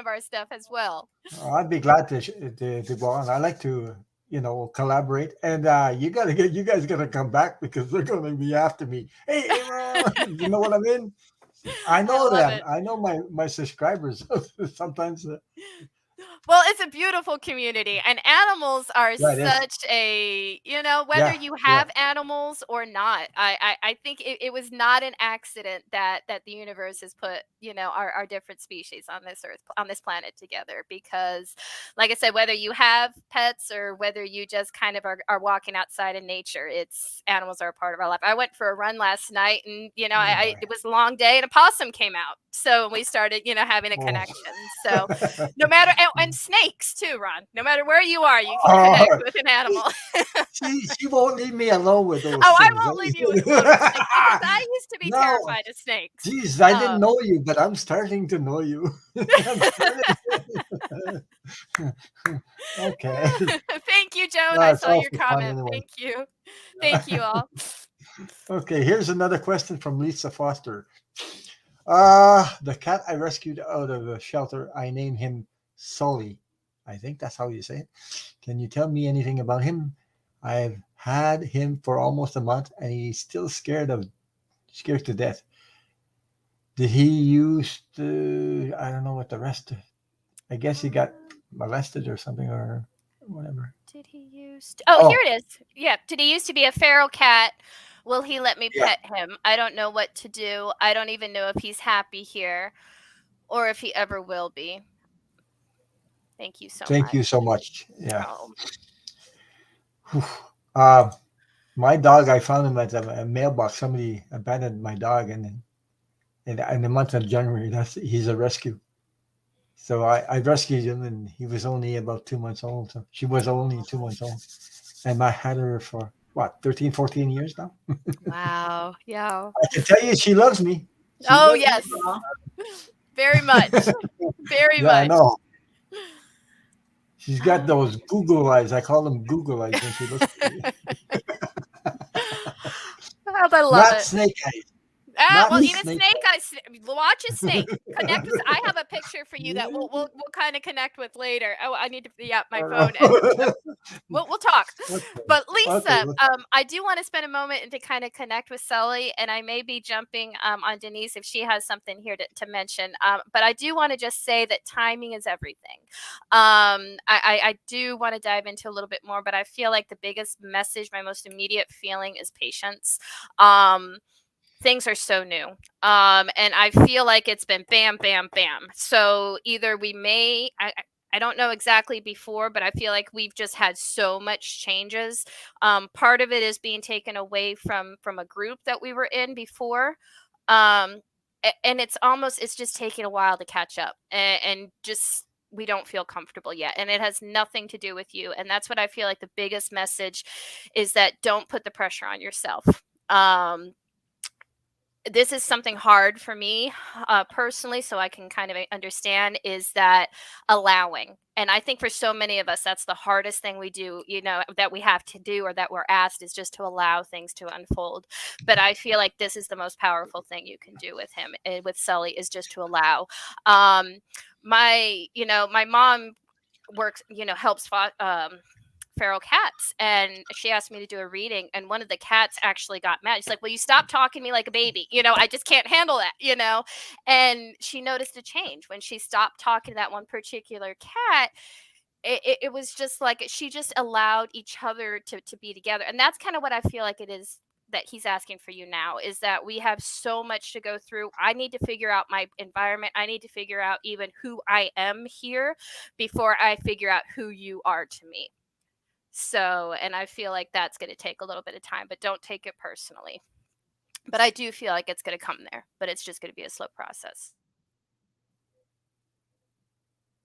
our stuff as well. I'd be glad to go on. I like to collaborate, and you guys gotta come back because they're gonna be after me. Hey, you know what I mean? I I know love them. it. I know my subscribers. Sometimes, Well, it's a beautiful community, and animals are yeah, it is. such a, whether Yeah, you yeah. have animals or not, I think it was not an accident that the universe has put, our different species on this earth, on this planet together. Because, like I said, whether you have pets or whether you just kind of are walking outside in nature, animals are a part of our life. I went for a run last night, and Oh it was a long day, and a possum came out, so we started, having a boy. connection. So no matter, and snakes too, Ron. No matter where you are, you can Oh, connect with an animal. she won't leave me alone with those Oh, I things. won't leave you alone with snakes because I used to be No, terrified of snakes. geez, I didn't know you, but I'm starting to know you. I'm starting. Okay. Thank you, Joan. No, I it's saw all your for fun comment. anyway. Thank you. Thank you all. Okay, here's another question from Lisa Foster. The cat I rescued out of the shelter, I named him Sully. I think that's how you say it. Can you tell me anything about him? I've had him for almost a month and he's still scared to death. Did he use I don't know what the rest, I guess he got molested or something or whatever. Did he used? Oh, Oh, here it is. Yeah. Did he used to be a feral cat? Will he let me yeah. pet him? I don't know what to do. I don't even know if he's happy here or if he ever will be. Thank you so Thank much. you so much. Yeah. Oh. Whew. Um, My dog, I found him at a mailbox. Somebody abandoned my dog, and in the month of January, he's a rescue. So I rescued him, and he was only about 2 months old. So she was only 2 months old, and I had her for what 13, 14 years now. Wow. Yeah. I can tell you, she loves me. She Oh, loves me. yes. Aw. Very much. Very Yeah, I much. know. She's got those Google eyes. I call them Google eyes when she looks at me. I love Not it. snake eyes. Well, Not even snake snake eyes. Watch a snake. Connect with. I have a eyes. picture for you that we'll kind of connect with later. Oh, I need to be up my phone and we'll talk. Okay. But Okay. Lisa, I do want to spend a moment and to kind of connect with Sully, and I may be jumping on Denise if she has something here to mention. But I do want to just say that timing is everything. I do want to dive into a little bit more, but I feel like the biggest message, my most immediate feeling, is patience. Things are so new. And I feel like it's been bam, bam, bam. So either we may, I don't know exactly before, but I feel like we've just had so much changes. Part of it is being taken away from a group that we were in before. And it's just taking a while to catch up and just we don't feel comfortable yet, and it has nothing to do with you. And that's what I feel like the biggest message is, that don't put the pressure on yourself. This is something hard for me personally, so I can kind of understand, is that allowing. And I think for so many of us, that's the hardest thing we do, that we have to do, or that we're asked, is just to allow things to unfold. But I feel like this is the most powerful thing you can do with him, with Sully, is just to allow. My mom works, helps feral cats, and she asked me to do a reading, and one of the cats actually got mad. She's like, "Well, you stop talking to me like a baby, I just can't handle that." And she noticed a change when she stopped talking to that one particular cat. It was just like she just allowed each other to be together, and that's kind of what I feel like it is that he's asking for you now, is that we have so much to go through. I need to figure out my environment. I need to figure out even who I am here before I figure out who you are to me. So, and I feel like that's going to take a little bit of time, but don't take it personally. But I do feel like it's going to come there, but it's just going to be a slow process.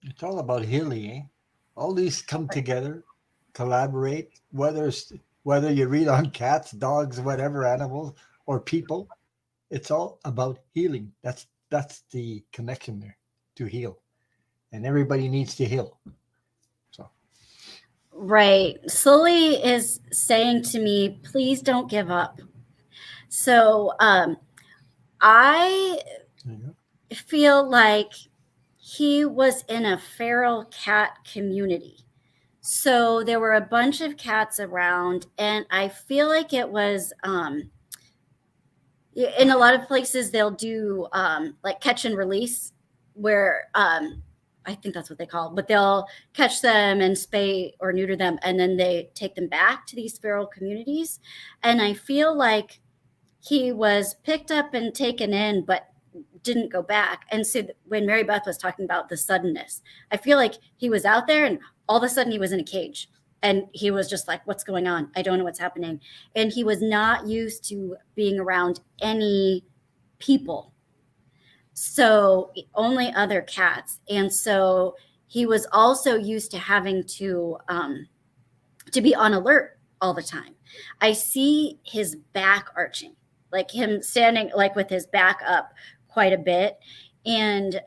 It's all about healing, eh? All these come together, collaborate. Whether you read on cats, dogs, whatever animals or people, it's all about healing. That's the connection there, to heal, and everybody needs to heal. So Right. Sully is saying to me, please don't give up. So I yeah. feel like he was in a feral cat community. So there were a bunch of cats around, and I feel like it was in a lot of places they'll do like catch and release, where I think that's what they call it, but they'll catch them and spay or neuter them, and then they take them back to these feral communities. And I feel like he was picked up and taken in, but didn't go back. And so when Mary Beth was talking about the suddenness, I feel like he was out there and all of a sudden he was in a cage. And he was just like, what's going on? I don't know what's happening. And he was not used to being around any people. So only other cats. And so he was also used to having to be on alert all the time. I see his back arching, like him standing like with his back up quite a bit. And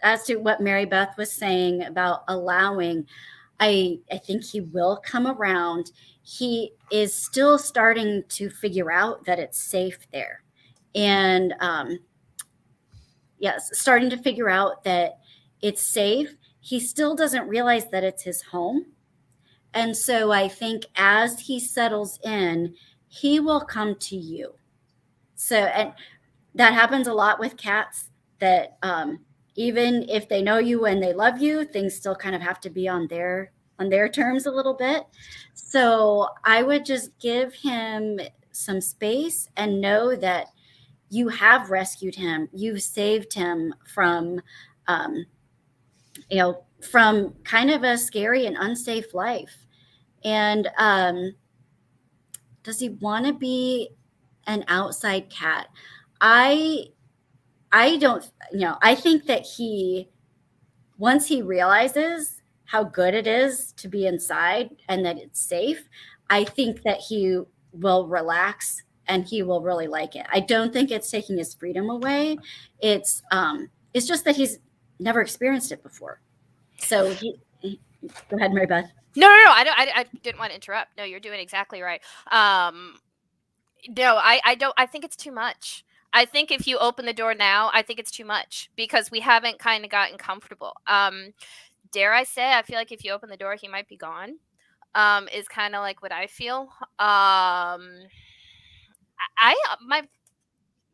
as to what Mary Beth was saying about allowing, I think he will come around. He is still starting to figure out that it's safe there. And yes, starting to figure out that it's safe. He still doesn't realize that it's his home. And so I think as he settles in, he will come to you. So, and that happens a lot with cats, that even if they know you and they love you, things still kind of have to be on their terms a little bit. So I would just give him some space and know that you have rescued him. You've saved him from, from kind of a scary and unsafe life. And does he want to be an outside cat? I don't, I think that once he realizes how good it is to be inside and that it's safe, I think that he will relax and he will really like it. I don't think it's taking his freedom away. It's just that he's never experienced it before. So go ahead, Mary Beth. No, I didn't want to interrupt. No, you're doing exactly right. No, I don't. I think it's too much. I think if you open the door now, I think it's too much because we haven't kind of gotten comfortable. Dare I say, I feel like if you open the door, he might be gone. Is kind of like what I feel. My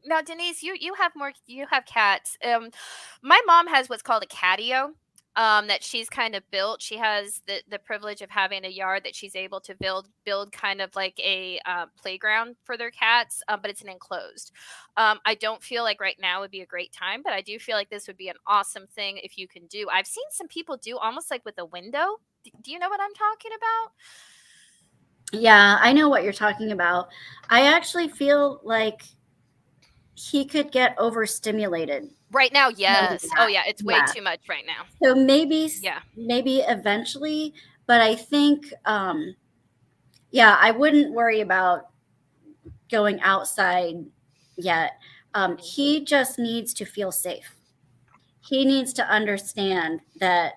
Now, Denise, you have cats. My mom has what's called a catio. That she's kind of built. She has the privilege of having a yard that she's able to build kind of like a playground for their cats, but it's an enclosed. I don't feel like right now would be a great time, but I do feel like this would be an awesome thing if you can do. I've seen some people do almost like with a window. Do you know what I'm talking about? Yeah, I know what you're talking about. I actually feel like he could get overstimulated. Right now, yes. Oh yeah, it's way too much right now. So maybe eventually, but I think I wouldn't worry about going outside yet. He just needs to feel safe. He needs to understand that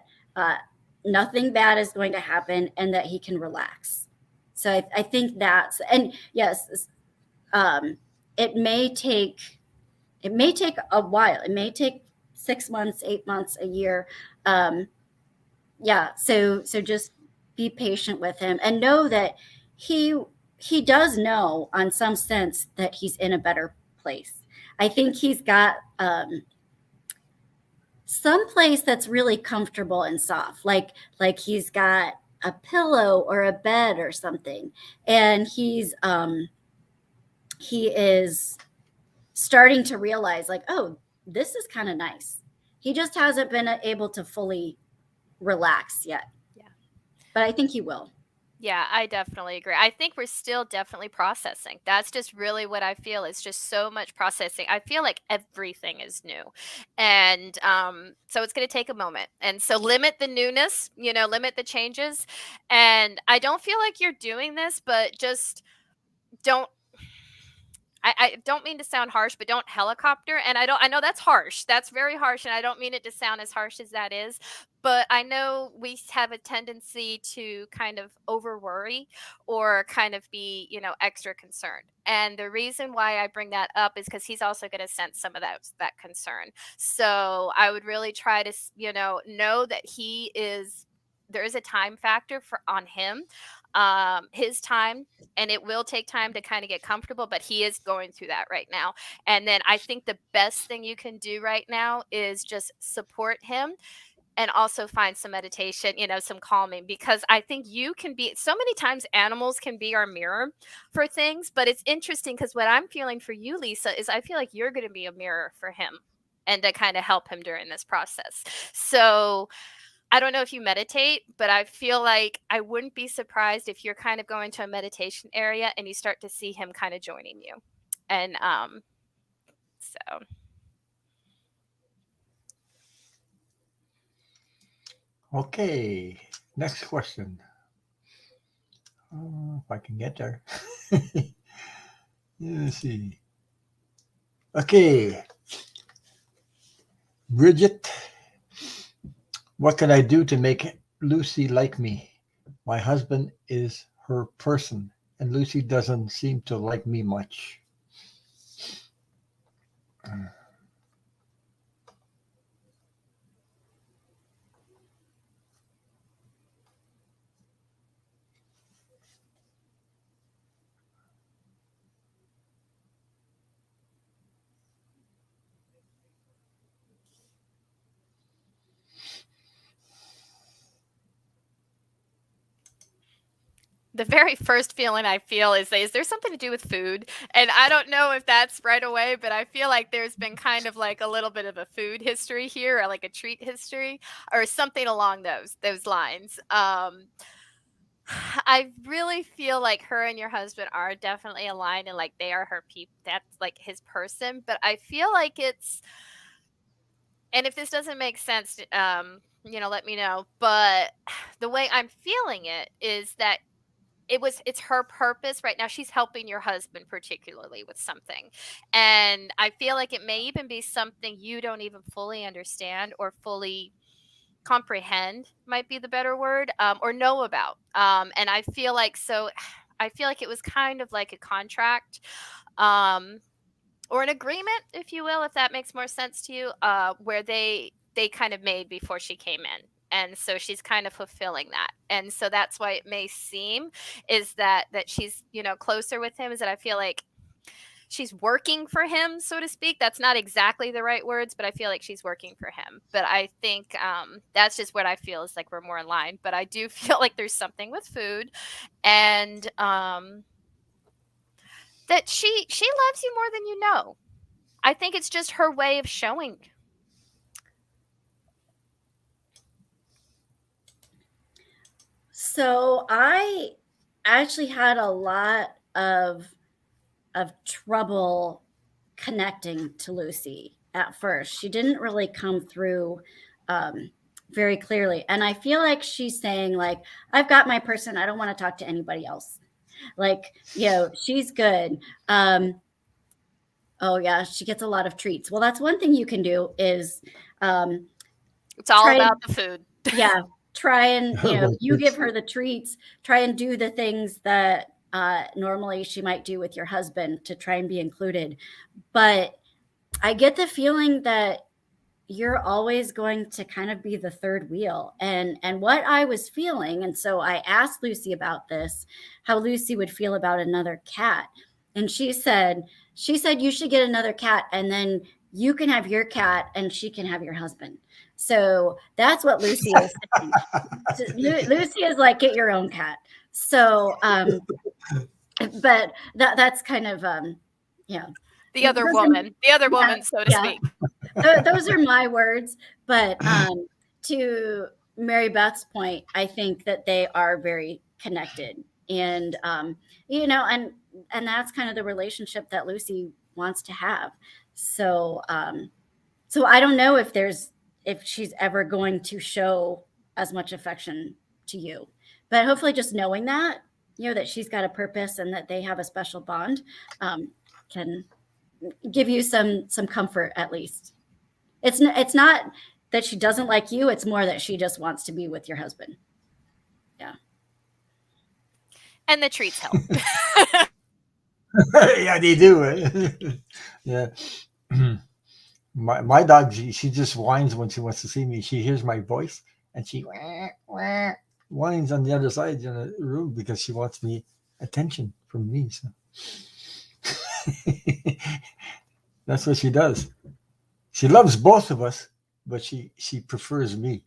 nothing bad is going to happen and that he can relax. So I think that's, and yes, it may take a while. It may take 6 months, 8 months, a year. So just be patient with him and know that he does know on some sense that he's in a better place. I think he's got some place that's really comfortable and soft, like he's got a pillow or a bed or something, and he is starting to realize like, oh, this is kind of nice. He just hasn't been able to fully relax yet. Yeah. But I think he will. Yeah, I definitely agree. I think we're still definitely processing. That's just really what I feel. It's just so much processing. I feel like everything is new. And so it's going to take a moment. And so limit the newness, limit the changes. And I don't feel like you're doing this, but just don't. I don't mean to sound harsh, but don't helicopter. And I know that's harsh. That's very harsh. And I don't mean it to sound as harsh as that is. But I know we have a tendency to kind of over worry or kind of be, extra concerned. And the reason why I bring that up is because he's also going to sense some of that concern. So I would really try to, know that there is a time factor on him, his time, and it will take time to kind of get comfortable, but he is going through that right now. And then I think the best thing you can do right now is just support him and also find some meditation, some calming, because I think you can be, so many times animals can be our mirror for things, but it's interesting because what I'm feeling for you, Lisa, is I feel like you're going to be a mirror for him and to kind of help him during this process. So I don't know if you meditate, but I feel like I wouldn't be surprised if you're kind of going to a meditation area and you start to see him kind of joining you. And so. Okay, next question. If I can get there. Let's see. Okay. Bridget, what can I do to make Lucy like me? My husband is her person, and Lucy doesn't seem to like me much. The very first feeling I feel is there something to do with food? And I don't know if that's right away, but I feel like there's been kind of like a little bit of a food history here, or like a treat history, or something along those lines. I really feel like her and your husband are definitely aligned and like they are her people. That's like his person. But I feel like it's, and if this doesn't make sense, let me know. But the way I'm feeling it is that it's her purpose right now. She's helping your husband particularly with something. And I feel like it may even be something you don't even fully understand or fully comprehend might be the better word, or know about. And I feel like so I feel like it was kind of like a contract, um, or an agreement, if you will, if that makes more sense to you, where they kind of made before she came in. And so she's kind of fulfilling that. And so that's why it may seem is that she's, closer with him, is that I feel like she's working for him, so to speak. That's not exactly the right words, but I feel like she's working for him. But I think that's just what I feel is like we're more in line. But I do feel like there's something with food, and that she loves you more than you know. I think it's just her way of showing. So I actually had a lot of trouble connecting to Lucy at first. She didn't really come through very clearly, and I feel like she's saying like, "I've got my person. I don't want to talk to anybody else." Like, she's good. Oh yeah, she gets a lot of treats. Well, that's one thing you can do is It's all try about the food. yeah, try and Well, you give it's- her the treats. Try and do the things that normally she might do with your husband to try and be included. But I get the feeling that you're always going to kind of be the third wheel. And what I was feeling, and so I asked Lucy about this, how Lucy would feel about another cat. And she said you should get another cat, and then you can have your cat and she can have your husband. So that's what Lucy is saying. So Lucy is like, get your own cat. So but that's kind of yeah. The other Those woman, yeah, so to yeah. speak. Those are my words, but to Mary Beth's point, I think that they are very connected, and and that's kind of the relationship that Lucy wants to have. So so I don't know if she's ever going to show as much affection to you, but hopefully just knowing that that she's got a purpose and that they have a special bond can give you some comfort at least. It's not that she doesn't like you, it's more that she just wants to be with your husband. Yeah. And the treats help. yeah, they do. Yeah. My dog, she just whines when she wants to see me. She hears my voice and she whines on the other side in the room because she wants me attention from me. So that's what she does. She loves both of us, but she prefers me.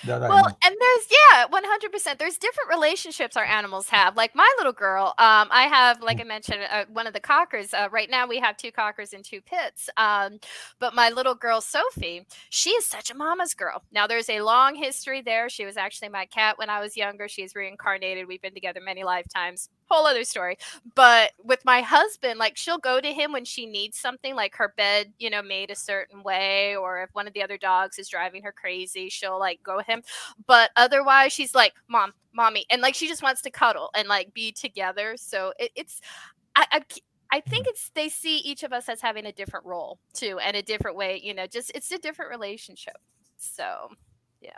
That I Well, know. and there's 100%. There's different relationships our animals have. Like my little girl, I have, like I mentioned, one of the cockers. Right now, we have 2 cockers and 2 pits. But my little girl Sophie, she is such a mama's girl. Now, there's a long history there. She was actually my cat when I was younger. She is reincarnated. We've been together many lifetimes. Whole other story. But with my husband, like she'll go to him when she needs something, like her bed, made a certain way, or if one of the other dogs is driving her crazy, she'll like go with him. But otherwise, she's like, mommy, and like she just wants to cuddle and like be together. So it's I think it's they see each of us as having a different role too, and a different way. Just it's a different relationship. So yeah.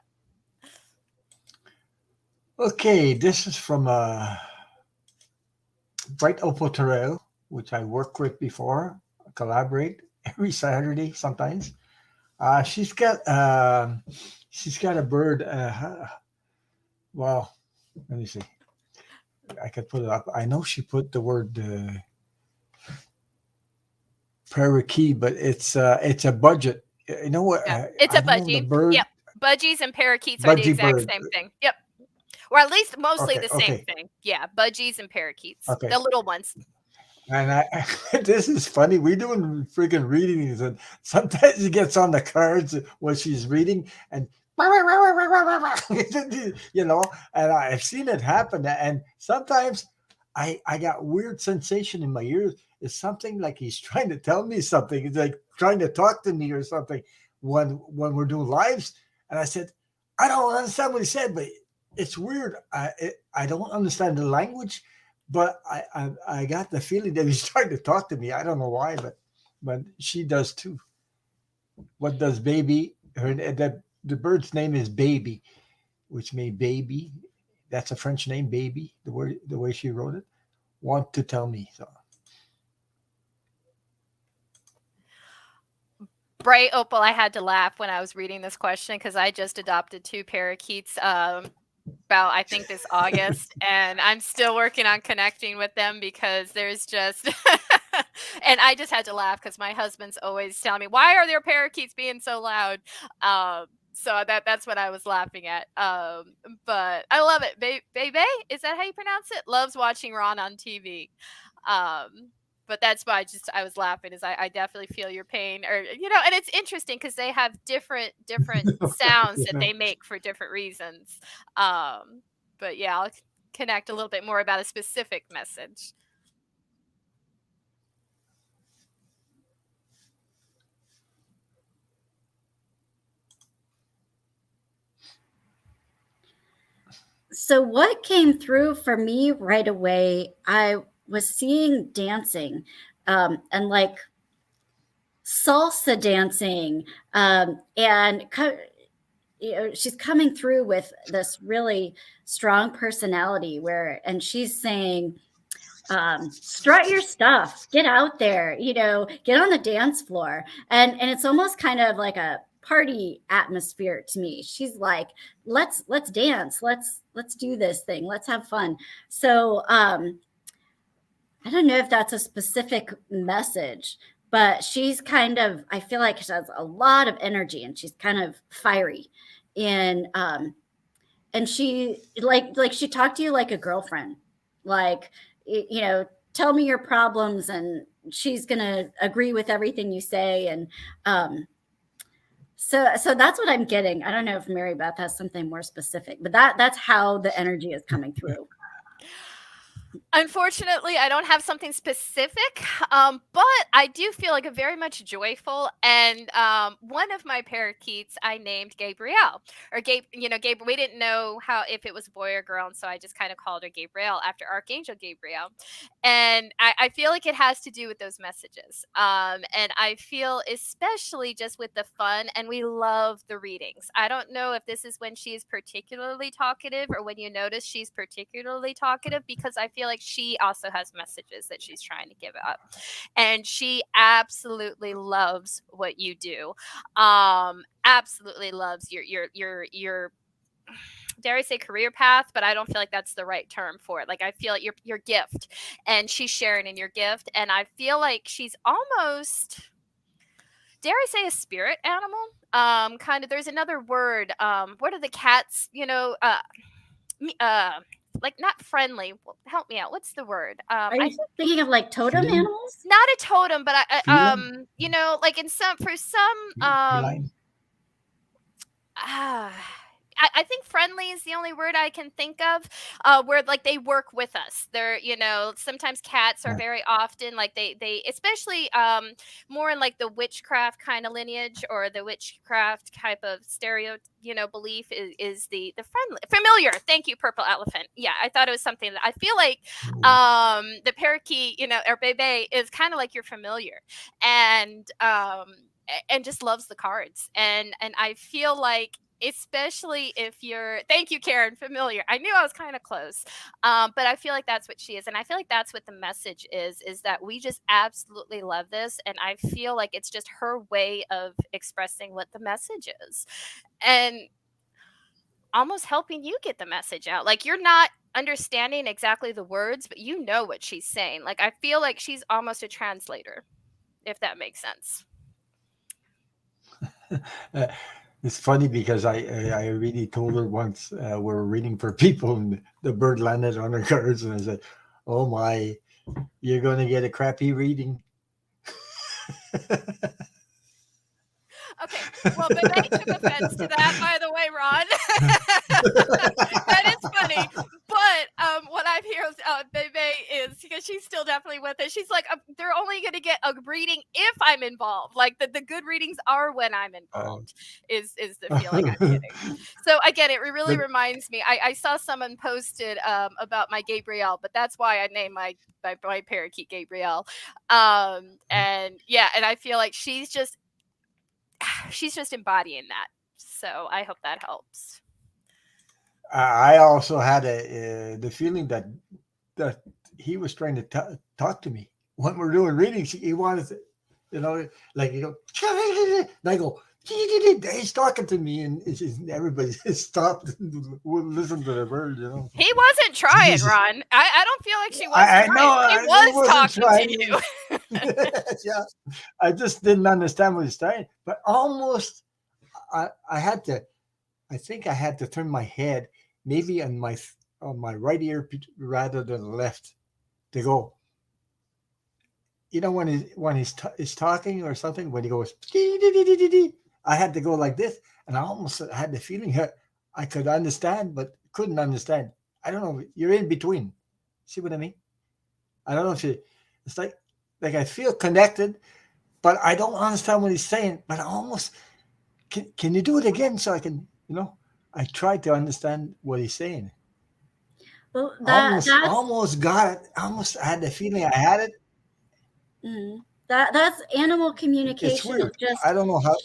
Okay, this is from Bright Opotoreo, which I work with before, collaborate every Saturday sometimes. She's got a bird. Well, let me see. I could put it up. I know she put the word parakeet, but it's a budget. You know what? Yeah, it's I a don't know the budgie. bird. Yep. Budgies and parakeets are the Budgie exact bird. same thing. Yep. Or at least mostly Okay, the same okay, thing. Yeah, budgies and parakeets. okay. The little ones. And this is funny. We're doing freaking readings, and sometimes it gets on the cards what she's reading, and you know, and I've seen it happen. And sometimes I got weird sensation in my ears. It's something like he's trying to tell me something. It's like trying to talk to me or something when we're doing lives. And I said, I don't understand what he said, but it's weird. I don't understand the language, but I got the feeling that he's trying to talk to me. I don't know why, but she does too. What does baby? The bird's name is Baby, which means baby. That's a French name, baby. The way she wrote it. Want to tell me so. Bright Opal, I had to laugh when I was reading this question because I just adopted 2 parakeets about I think this August, and I'm still working on connecting with them because there's just and I just had to laugh because my husband's always telling me, why are there parakeets being so loud? So that's what I was laughing at. But I love it. Bebe, is that how you pronounce it? Loves watching Ron on TV. But that's why I was laughing, is I definitely feel your pain, or and it's interesting because they have different sounds that Yeah. they make for different reasons. But yeah, I'll connect a little bit more about a specific message. So what came through for me right away, I was seeing dancing, and like salsa dancing, and she's coming through with this really strong personality and she's saying, strut your stuff, get out there, get on the dance floor. And it's almost kind of like a party atmosphere to me. She's like, let's dance, let's do this thing, let's have fun. So I don't know if that's a specific message, but she's I feel like she has a lot of energy and she's kind of fiery. And she like she talked to you like a girlfriend, like, tell me your problems, and she's gonna agree with everything you say. And so that's what I'm getting. I don't know if Mary Beth has something more specific, but that's how the energy is coming through. Unfortunately, I don't have something specific, but I do feel like a very much joyful. And one of my parakeets I named Gabrielle, or Gabriel. We didn't know if it was a boy or girl, and so I just kind of called her Gabrielle after Archangel Gabriel. And I feel like it has to do with those messages. And I feel especially just with the fun, and we love the readings. I don't know if this is when she's particularly talkative or when you notice she's particularly talkative, because I feel like she also has messages that she's trying to give up, and she absolutely loves what you do. Absolutely loves your dare I say career path, but I don't feel like that's the right term for it. Like, I feel like your gift, and she's sharing in your gift, and I feel like she's almost, dare I say, a spirit animal. Kind of, there's another word. What are the cats? Like, not friendly. Help me out. What's the word? Are you thinking of like totem Feline? animals? Not a totem, but Feline? like in some, for some, Feline? I think friendly is the only word I can think of, where like they work with us. They're, sometimes cats are Yeah. very often like they especially more in like the witchcraft kind of lineage, or the witchcraft type of stereo, belief is the friendly familiar. Thank you, purple elephant. Yeah, I thought it was something that I feel like the parakeet, or Bebe, is kind of like your familiar, and just loves the cards. And I feel like, especially if you're, thank you, Karen, familiar. I knew I was kind of close. But I feel like that's what she is. And I feel like that's what the message is that we just absolutely love this. And I feel like it's just her way of expressing what the message is, and almost helping you get the message out. Like, you're not understanding exactly the words, but you know what she's saying. Like, I feel like she's almost a translator, if that makes sense. Uh, it's funny because I really told her once, we were reading for people and the bird landed on her cards, and I said, "Oh my, you're gonna get a crappy reading." Okay, Well, Bebe took offense to that, by the way, Ron. That is funny. But what I've heard Bebe is, because she's still definitely with it, she's like, they're only going to get a reading if I'm involved. Like the good readings are when I'm involved, is the feeling I'm getting. So again, it really reminds me. I saw someone posted about my Gabrielle, but that's why I named my parakeet Gabrielle. And yeah, and I feel like she's just embodying that. So I hope that helps. I also had the feeling that he was trying to talk to me when we're doing readings. He wanted to, like you go, and I go, he's talking to me, and everybody stopped and would listen to the bird. He wasn't trying, Ron. I don't feel like she was I trying. know He I was talking trying. to you. Yeah, I just didn't understand what he's saying, but almost I had to. I think I had to turn my head maybe on my right ear rather than the left to go. When he's talking or something, when he goes, I had to go like this, and I almost had the feeling that I could understand but couldn't understand. I don't know. You're in between. See what I mean? I don't know if it's like I feel connected, but I don't understand what he's saying. But I almost can you do it again so I can I tried to understand what he's saying. Well, Almost got it. Almost had the feeling I had it. That's animal It's communication. weird. Of just I don't know how.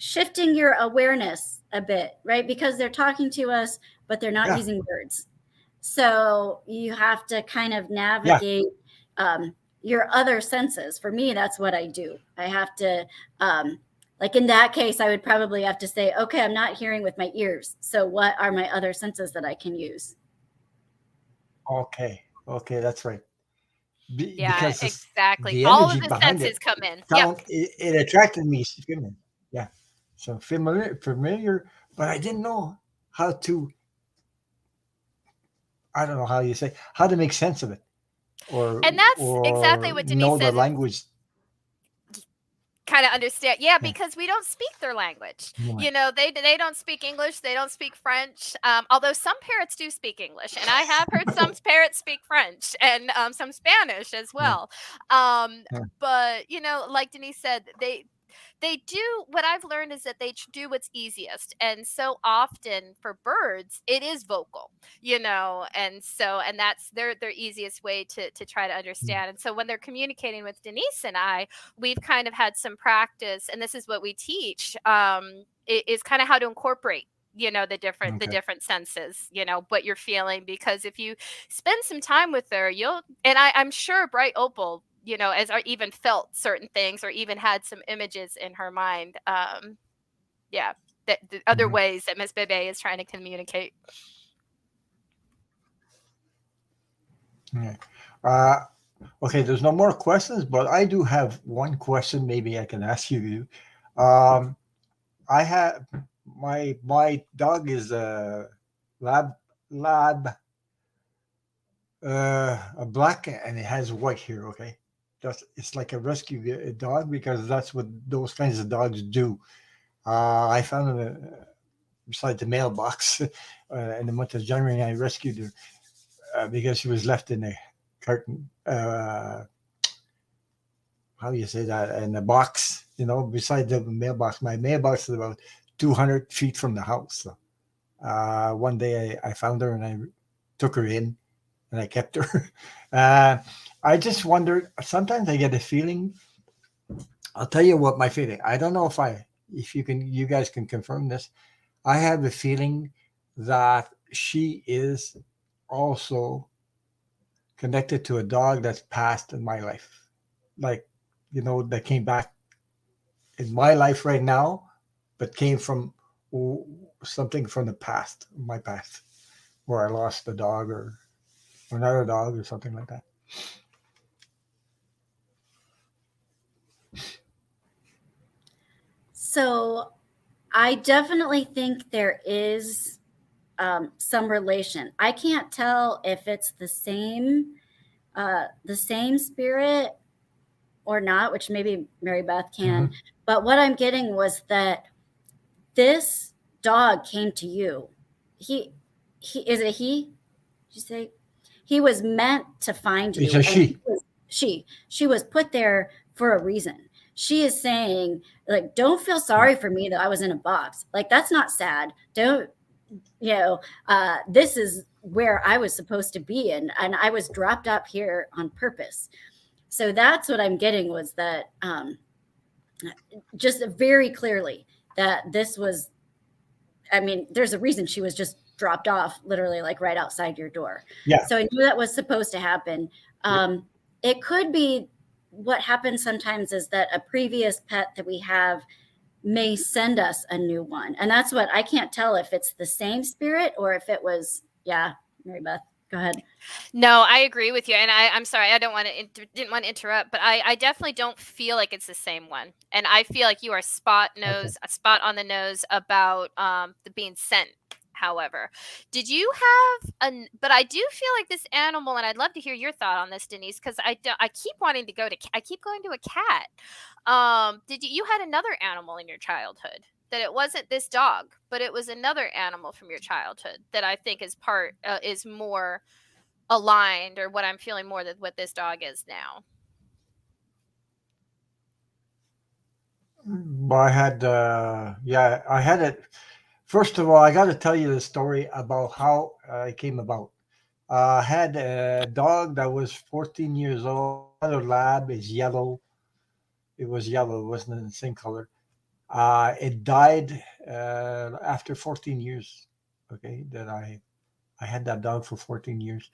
shifting your awareness a bit, right? Because they're talking to us, but they're not using words. So you have to kind of navigate your other senses. For me, that's what I do. I have to, like in that case, I would probably have to say, okay, I'm not hearing with my ears. So what are my other senses that I can use? Okay, that's right. Yeah, Because exactly. the All of energy the behind senses it come in. it attracted me. Yeah, so familiar, but I didn't know how to. I don't know how you say how to make sense of it, And that's exactly what Denise know the says. language. Kind of understand, because we don't speak their language. Right. They don't speak English, they don't speak French, although some parrots do speak English, and I have heard some parrots speak French and some Spanish as well. Yeah. But like Denise said, they do, what I've learned is that they do what's easiest, and so often for birds it is vocal, and that's their easiest way to try to understand. And so when they're communicating with Denise and I, we've kind of had some practice, and this is what we teach, is kind of how to incorporate the different senses, what you're feeling, because if you spend some time with her, I'm sure Bright Opal as I even felt certain things or even had some images in her mind. The other ways that Miss Bebe is trying to communicate. Yeah. Okay, there's no more questions, but I do have one question. Maybe I can ask you. I have my dog is a lab a black, and it has white here. Okay, it's like a rescue dog because that's what those kinds of dogs do. I found it beside the mailbox in the month of January. And I rescued her because she was left in a carton. How do you say that? In a box, beside the mailbox. My mailbox is about 200 feet from the house. So, one day I found her and I took her in and I kept her. I just wondered. Sometimes I get a feeling. I'll tell you what my feeling. I don't know if you guys can confirm this. I have a feeling that she is also connected to a dog that's passed in my life, like that came back in my life right now, but came from something from the past, my past, where I lost a dog or another dog or something like that. So I definitely think there is some relation. I can't tell if it's the same spirit or not, which maybe Mary Beth can. Mhm. But what I'm getting was that this dog came to you. He is it he? Did you say he was meant to find It's you, a and she. she was put there for a reason. She is saying, like, don't feel sorry for me that I was in a box. Like, that's not sad. Don't, this is where I was supposed to be, and I was dropped up here on purpose. So that's what I'm getting, was that just very clearly that this was, I mean, there's a reason she was just dropped off literally like right outside your door. Yeah. So I knew that was supposed to happen. It could be, what happens sometimes is that a previous pet that we have may send us a new one. And that's what I can't tell if it's the same spirit or if it was, yeah, Mary Beth, go ahead. No, I agree with you, and I'm sorry, I don't want to didn't want to interrupt, but I definitely don't feel like it's the same one, and I feel like you are spot on the nose about the being sent. However, did you have an? But I do feel like this animal, and I'd love to hear your thought on this, Denise, because I keep wanting to I keep going to a cat. Did you had another animal in your childhood? That it wasn't this dog, but it was another animal from your childhood that I think is more aligned, or what I'm feeling more than what this dog is now. Well, I had, I had it. First of all, I got to tell you the story about how it came about. I had a dog that was 14 years old. Another lab is yellow. It was yellow. It wasn't the same color. It died after 14 years. Okay, that I had that dog for 14 years,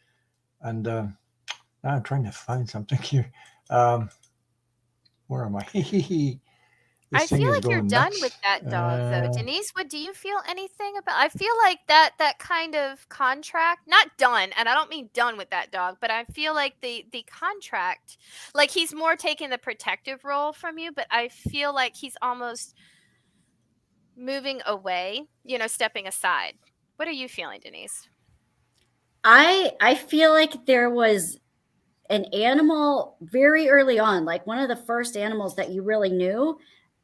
and now I'm trying to find something here. Um, where am I? I This thing feel is like you're going done with nuts. that dog, though. Denise, what do you feel anything about? I feel like that kind of contract, not done, and I don't mean done with that dog, but I feel like the contract, like he's more taking the protective role from you, but I feel like he's almost moving away, stepping aside. What are you feeling, Denise? I feel like there was an animal very early on, like one of the first animals that you really knew,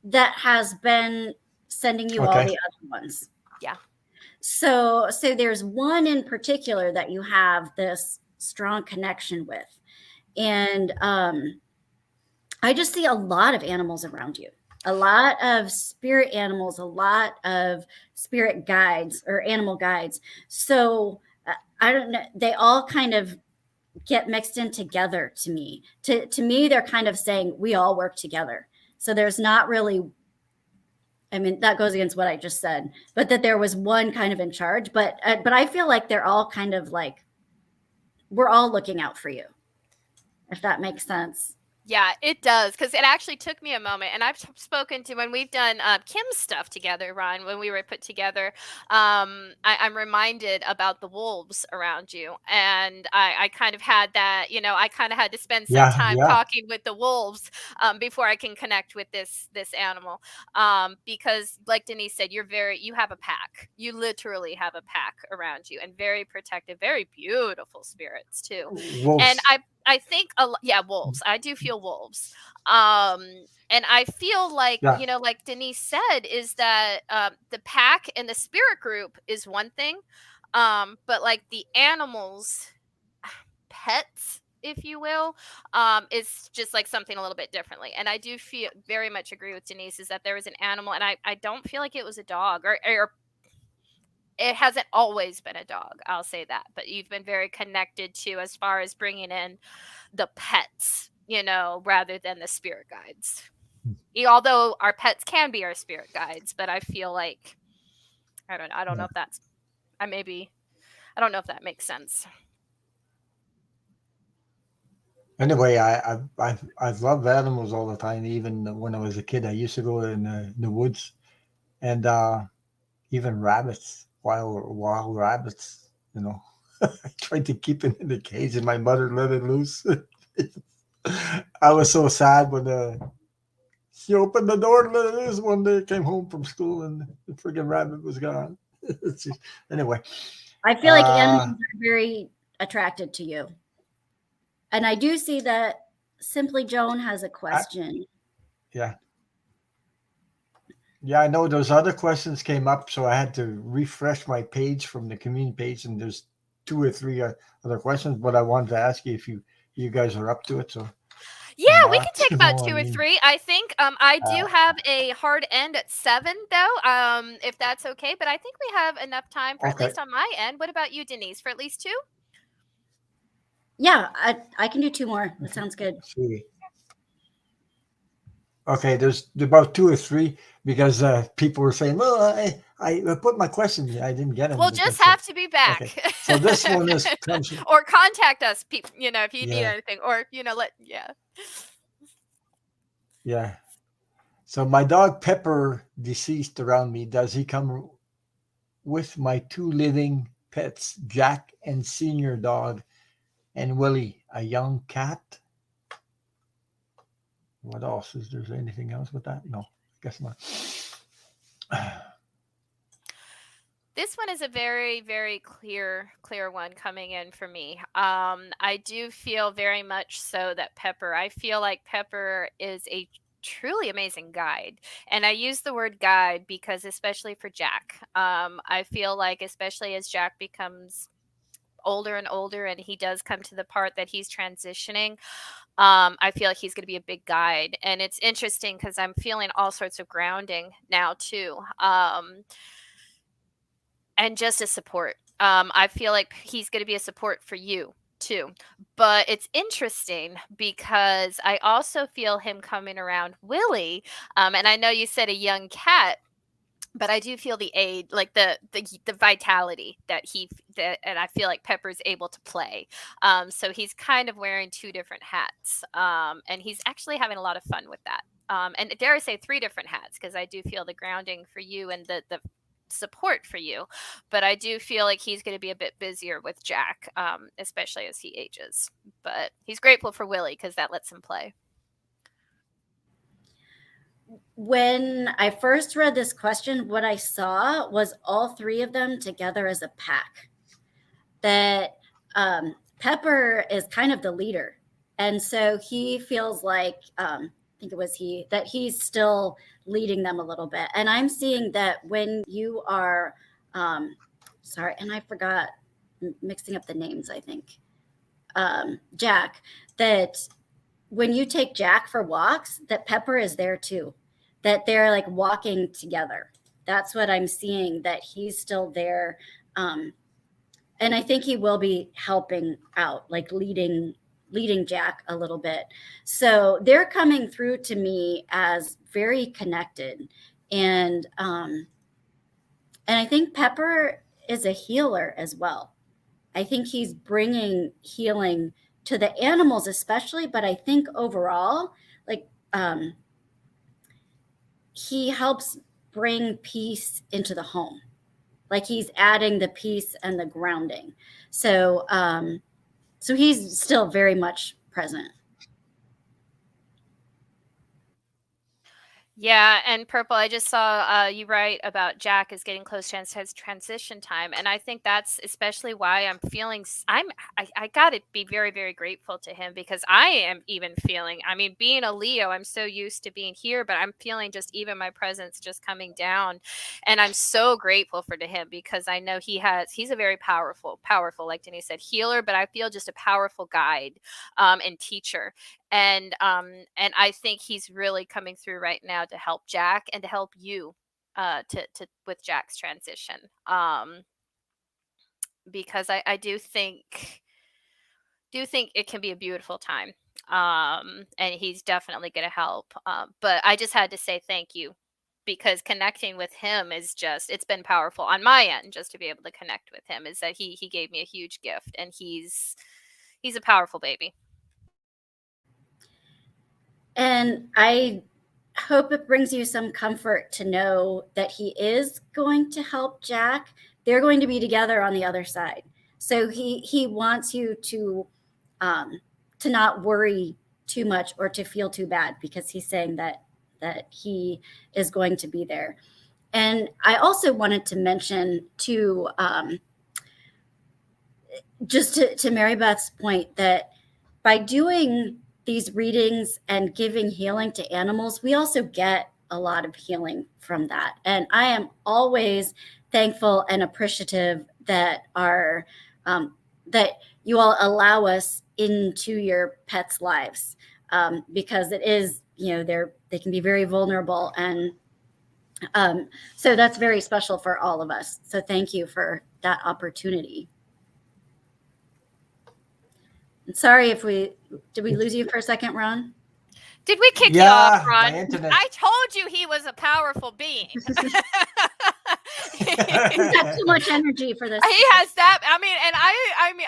that has been sending you all Okay. the other ones. Yeah. So there's one in particular that you have this strong connection with. And I just see a lot of animals around you, a lot of spirit animals, a lot of spirit guides or animal guides. So I don't know, they all kind of get mixed in together to me. To me, they're kind of saying we all work together. So there's not really, I mean, that goes against what I just said, but that there was one kind of in charge. But I feel like they're all kind of like, we're all looking out for you, if that makes sense. Yeah, it does, because it actually took me a moment, and I've spoken to when we've done Kim's stuff together, Ron, when we were put together. I'm reminded about the wolves around you, and I kind of had that, I kind of had to spend some Yeah, time yeah. talking with the wolves before I can connect with this animal, because like Denise said, you have a pack, you literally have a pack around you, and very protective, very beautiful spirits too, and Wolves. I think wolves. I do feel wolves. And I feel like, Yeah. like Denise said, is that the pack and the spirit group is one thing. But like the animals, pets, if you will, is just like something a little bit differently. And I do feel very much agree with Denise, is that there was an animal, and I don't feel like it was a dog, or it hasn't always been a dog, I'll say that, but you've been very connected to, as far as bringing in the pets, rather than the spirit guides. Although our pets can be our spirit guides, but I feel like, I don't know. I don't know Yeah. if that's, I don't know if that makes sense. Anyway, I've loved animals all the time. Even when I was a kid, I used to go in the woods, and even rabbits, wild rabbits. I tried to keep it in the cage, and my mother let it loose. I was so sad when she opened the door and let it loose. One day, I came home from school, and the freaking rabbit was gone. Anyway, I feel like animals are very attracted to you. And I do see that Simply Joan has a question. Yeah. Yeah, I know those other questions came up, so I had to refresh my page from the community page, and there's two or three other questions. But I wanted to ask you if you guys are up to it. So Yeah, or we can not, take about 2 or 3. I think I do uh, have a hard end at 7 though, if that's okay, but I think we have enough time for at okay. least on my end. What about you, Denise? For at least 2? Yeah, I can do 2 more. That sounds good. See. Okay, there's about 2 or 3 because people were saying, "Well, I put my questions, I didn't get them." We'll just have to be Okay, back. so this one is comes. Or contact us, people, if you need Yeah, anything, or yeah. So my dog Pepper, deceased around me, does he come with my 2 living pets, Jack and senior dog, and Willie, a young cat? What else? Is there anything else with that? No, I guess not. This one is a very, very clear one coming in for me. I do feel very much so that I feel like Pepper is a truly amazing guide. And I use the word guide because, especially for Jack, I feel like, especially as Jack becomes older and older and he does come to the part that he's transitioning, I feel like he's going to be a big guide. And it's interesting because I'm feeling all sorts of grounding now, too. And just a support. I feel like he's going to be a support for you too. But it's interesting because I also feel him coming around Willie. And I know you said a young cat, but I do feel the aid, like the vitality and I feel like Pepper's able to play. So he's kind of wearing 2 different hats, and he's actually having a lot of fun with that. And dare I say 3 different hats, because I do feel the grounding for you and the support for you, but I do feel like he's going to be a bit busier with Jack, especially as he ages. But he's grateful for Willie because that lets him play. When I first read this question, what I saw was all 3 of them together as a pack. That Pepper is kind of the leader. And so he feels like, I think it was that he's still leading them a little bit. And I'm seeing that when you are, sorry, and I forgot, mixing up the names, I think, Jack, that when you take Jack for walks, that Pepper is there too, that they're like walking together. That's what I'm seeing, that he's still there. And I think he will be helping out, like leading Jack a little bit. So they're coming through to me as very connected. And I think Pepper is a healer as well. I think he's bringing healing to the animals especially, but I think overall, like, he helps bring peace into the home. Like he's adding the peace and the grounding. So he's still very much present. Yeah, and Purple, I just saw you write about Jack is getting close to his transition time, and I think that's especially why I'm feeling. I got to be very, very grateful to him because I am even feeling. I mean, being a Leo, I'm so used to being here, but I'm feeling just even my presence just coming down, and I'm so grateful to him because I know he's a very powerful, like Denise said, healer, but I feel just a powerful guide and teacher. And I think he's really coming through right now to help Jack and to help you to with Jack's transition, because I do think it can be a beautiful time, and he's definitely going to help, but I just had to say thank you because connecting with him is it's been powerful on my end. Just to be able to connect with him is that he gave me a huge gift, and he's a powerful baby. And I hope it brings you some comfort to know that he is going to help Jack. They're going to be together on the other side. So he wants you to not worry too much or to feel too bad, because he's saying that he is going to be there. And I also wanted to mention to just to Mary Beth's point, that by doing these readings and giving healing to animals, we also get a lot of healing from that. And I am always thankful and appreciative that that you all allow us into your pets' lives, because it is, they can be very vulnerable, and so that's very special for all of us. So thank you for that opportunity. And sorry if did we lose you for a second, Ron? Did we kick you off, my Ron? internet. I told you he was a powerful being. He's got too much energy for this. He has that. I mean, and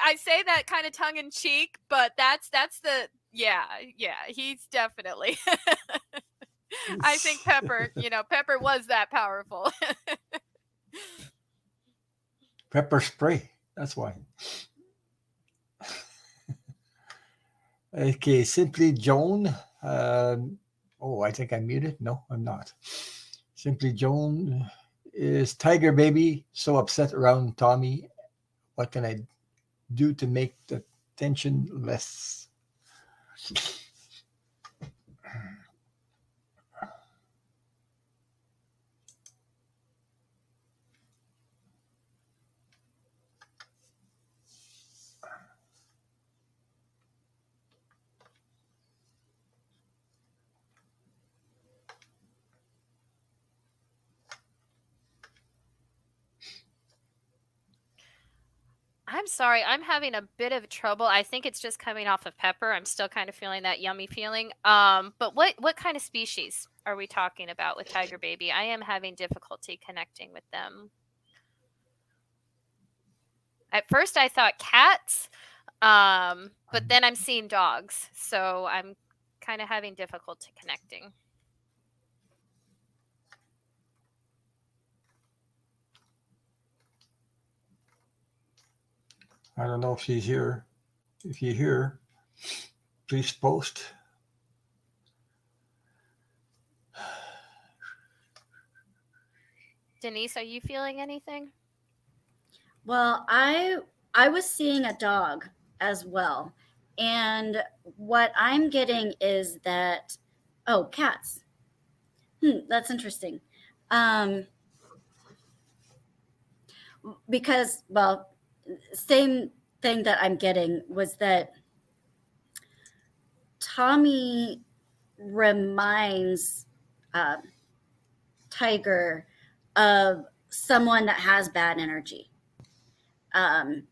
I say that kind of tongue in cheek, but that's the he's definitely. I think Pepper was that powerful. Pepper spray. That's why. Okay, Simply Joan. I think I'm muted. No, I'm not. Simply Joan is Tiger Baby so upset around Tommy. What can I do to make the tension less? I'm sorry, I'm having a bit of trouble. I think it's just coming off of Pepper. I'm still kind of feeling that yummy feeling. But what kind of species are we talking about with Tiger Baby? I am having difficulty connecting with them. At first I thought cats, but then I'm seeing dogs. So I'm kind of having difficulty connecting. I don't know if she's here. If you're here, please post. Denise, are you feeling anything? Well, I was seeing a dog as well. And what I'm getting is that, cats. That's interesting. Because, well, same thing that I'm getting was that Tommy reminds Tiger of someone that has bad energy. And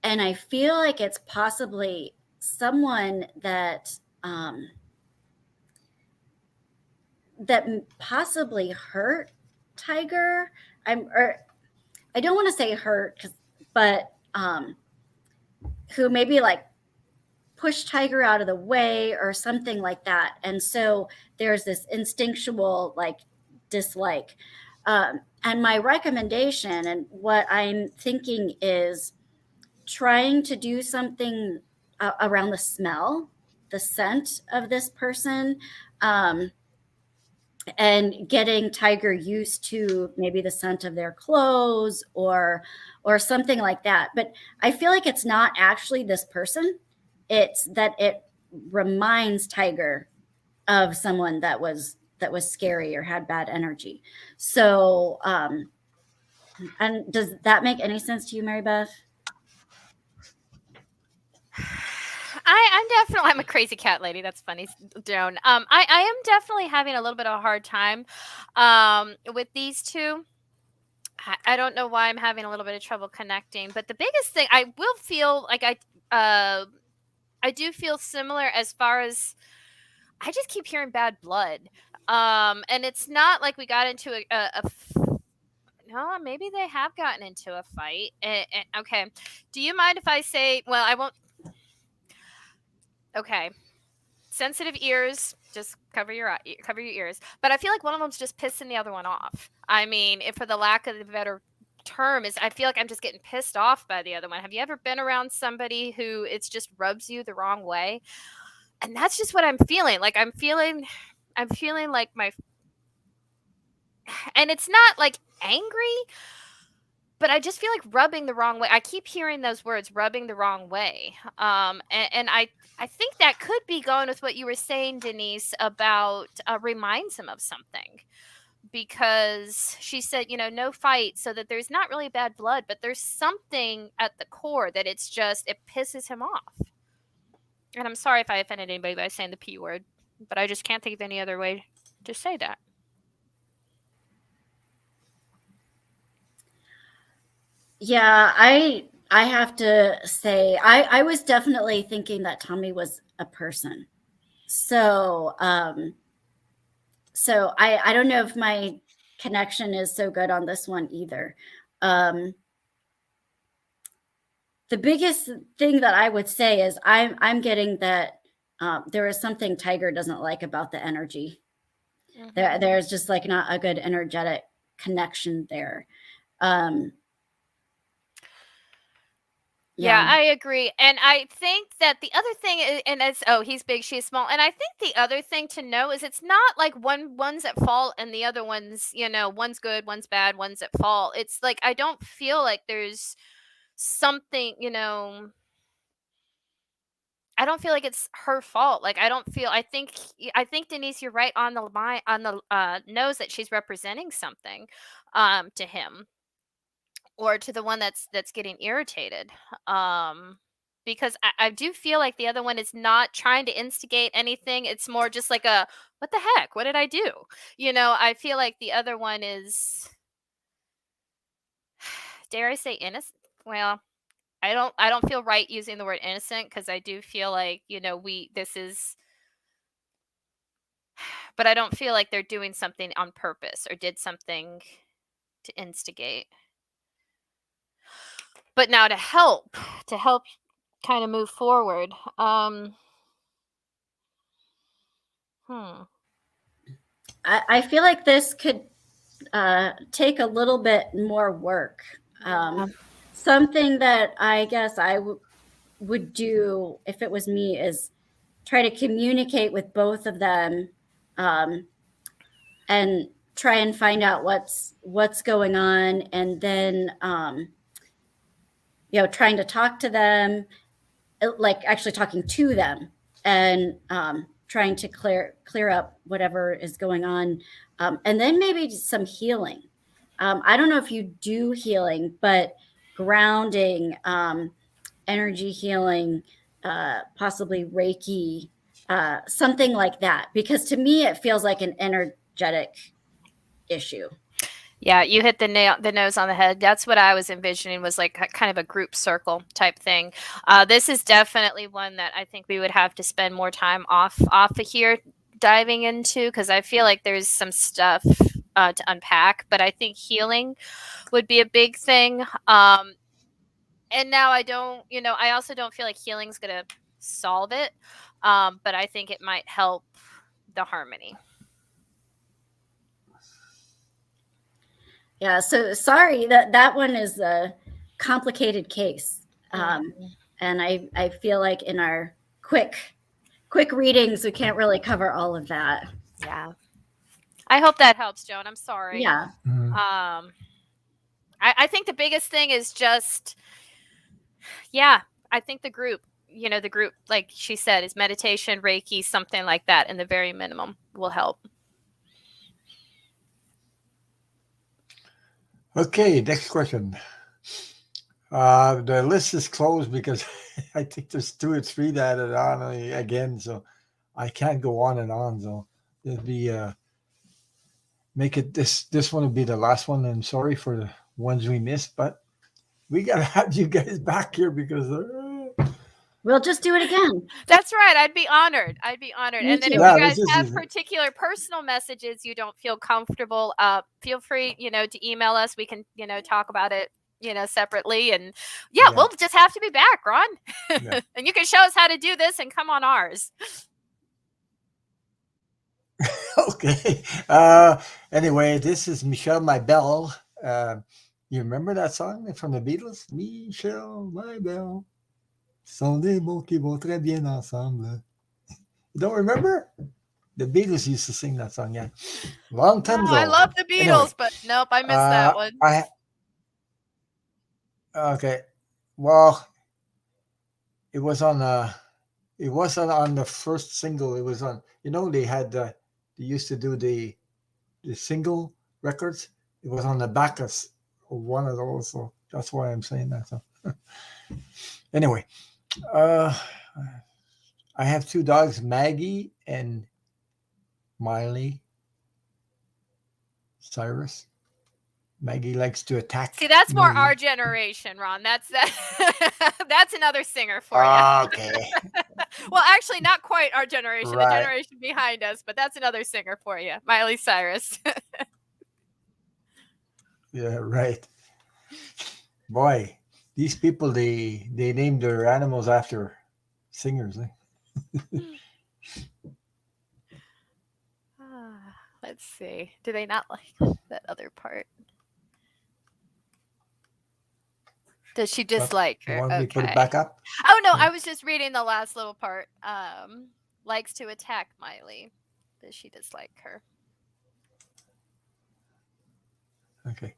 I feel like it's possibly someone that that possibly hurt Tiger. I don't want to say hurt, but who maybe like pushed Tiger out of the way or something like that. And so there's this instinctual like dislike. And my recommendation and what I'm thinking is trying to do something around the smell, the scent of this person, and getting Tiger used to maybe the scent of their clothes or something like that. But I feel like it's not actually this person. It's that it reminds Tiger of someone that was scary or had bad energy. So, and does that make any sense to you, Mary Beth? I'm a crazy cat lady. That's funny, Joan. I am definitely having a little bit of a hard time with these two. I don't know why I'm having a little bit of trouble connecting, but the biggest thing I will feel like I do feel similar as far as I just keep hearing bad blood. And it's not like we got into no, maybe they have gotten into a fight. Okay. Do you mind if I say, well, I won't. Okay. Sensitive ears, just cover your ears. But I feel like one of them's just pissing the other one off. I mean, if for the lack of a better term, I feel like I'm just getting pissed off by the other one. Have you ever been around somebody who it's just rubs you the wrong way? And that's just what I'm feeling. Like I'm feeling like and it's not like angry, but I just feel like rubbing the wrong way. I keep hearing those words, rubbing the wrong way. And I think that could be going with what you were saying, Denise, about reminds him of something. Because she said, no fight, so that there's not really bad blood, but there's something at the core that it pisses him off. And I'm sorry if I offended anybody by saying the P word, but I just can't think of any other way to say that. Yeah, I have to say I was definitely thinking that Tommy was a person. So so I don't know if my connection is so good on this one either. The biggest thing that I would say is I'm getting that there is something Tiger doesn't like about the energy. Mm-hmm. There's just like not a good energetic connection there. Yeah, I agree. And I think that the other thing is, and it's, he's big, she's small. And I think the other thing to know is it's not like one's at fault and the other one's, one's good, one's bad, one's at fault. It's like, I don't feel like there's something, I don't feel like it's her fault. Like, I think Denise, you're right on the nose that she's representing something, to him. Or to the one that's getting irritated. Because I do feel like the other one is not trying to instigate anything. It's more just like what the heck? What did I do? I feel like the other one is, dare I say, innocent? Well, I don't feel right using the word innocent, because I do feel like, but I don't feel like they're doing something on purpose or did something to instigate. But now to help kind of move forward. I feel like this could take a little bit more work. Something that I guess I would do if it was me is try to communicate with both of them, and try and find out what's going on, and then trying to talk to them, like actually talking to them, and trying to clear up whatever is going on, and then maybe some healing. I don't know if you do healing, but grounding, energy healing, possibly Reiki, something like that, because to me it feels like an energetic issue. Yeah, you hit the nose on the head. That's what I was envisioning, was like kind of a group circle type thing. This is definitely one that I think we would have to spend more time off of here diving into, because I feel like there's some stuff to unpack. But I think healing would be a big thing. And now I also don't feel like healing's gonna solve it, but I think it might help the harmony. Yeah, so sorry that one is a complicated case. And I feel like in our quick readings, we can't really cover all of that. Yeah. I hope that helps, Joan. I'm sorry. Yeah. Mm-hmm. I think the biggest thing is just, I think the group, like she said, is meditation, Reiki, something like that, and the very minimum will help. Okay, next question. The list is closed because I think there's 2 or 3 that are on again, so I can't go on and on. So it'll be make it this one will be the last one. I'm sorry for the ones we missed, but we gotta have you guys back here because we'll just do it again. That's right. I'd be honored. And then if you guys have particular personal messages you don't feel comfortable, feel free, to email us. We can, talk about it, separately. And we'll just have to be back, Ron. Yeah. And you can show us how to do this and come on ours. Okay. Anyway, this is Michelle, My Belle. You remember that song from the Beatles? Michelle, my belle. Sont des mots qui vont très bien ensemble. You don't remember? The Beatles used to sing that song, long time ago. I love the Beatles, anyway, but nope, I missed that one. Okay. Well, it was on it wasn't on the first single. It was on. They had they used to do the single records. It was on the back of one of those. So that's why I'm saying that. So anyway, uh, I have two dogs, Maggie and Miley Cyrus. Maggie likes to See, attack that's more me. our generation, Ron. That's that. That's another singer for you. Okay. Well, actually, not quite our generation. The Right. generation behind us, but that's another singer for you, Miley Cyrus. Yeah, right. Boy, these people they name their animals after singers. Let's see. Do they not like that other part? Does she dislike You her? want me to put it Okay. back up? Oh no, Yeah. I was just reading the last little part. Likes to attack Miley. Does she dislike her? Okay.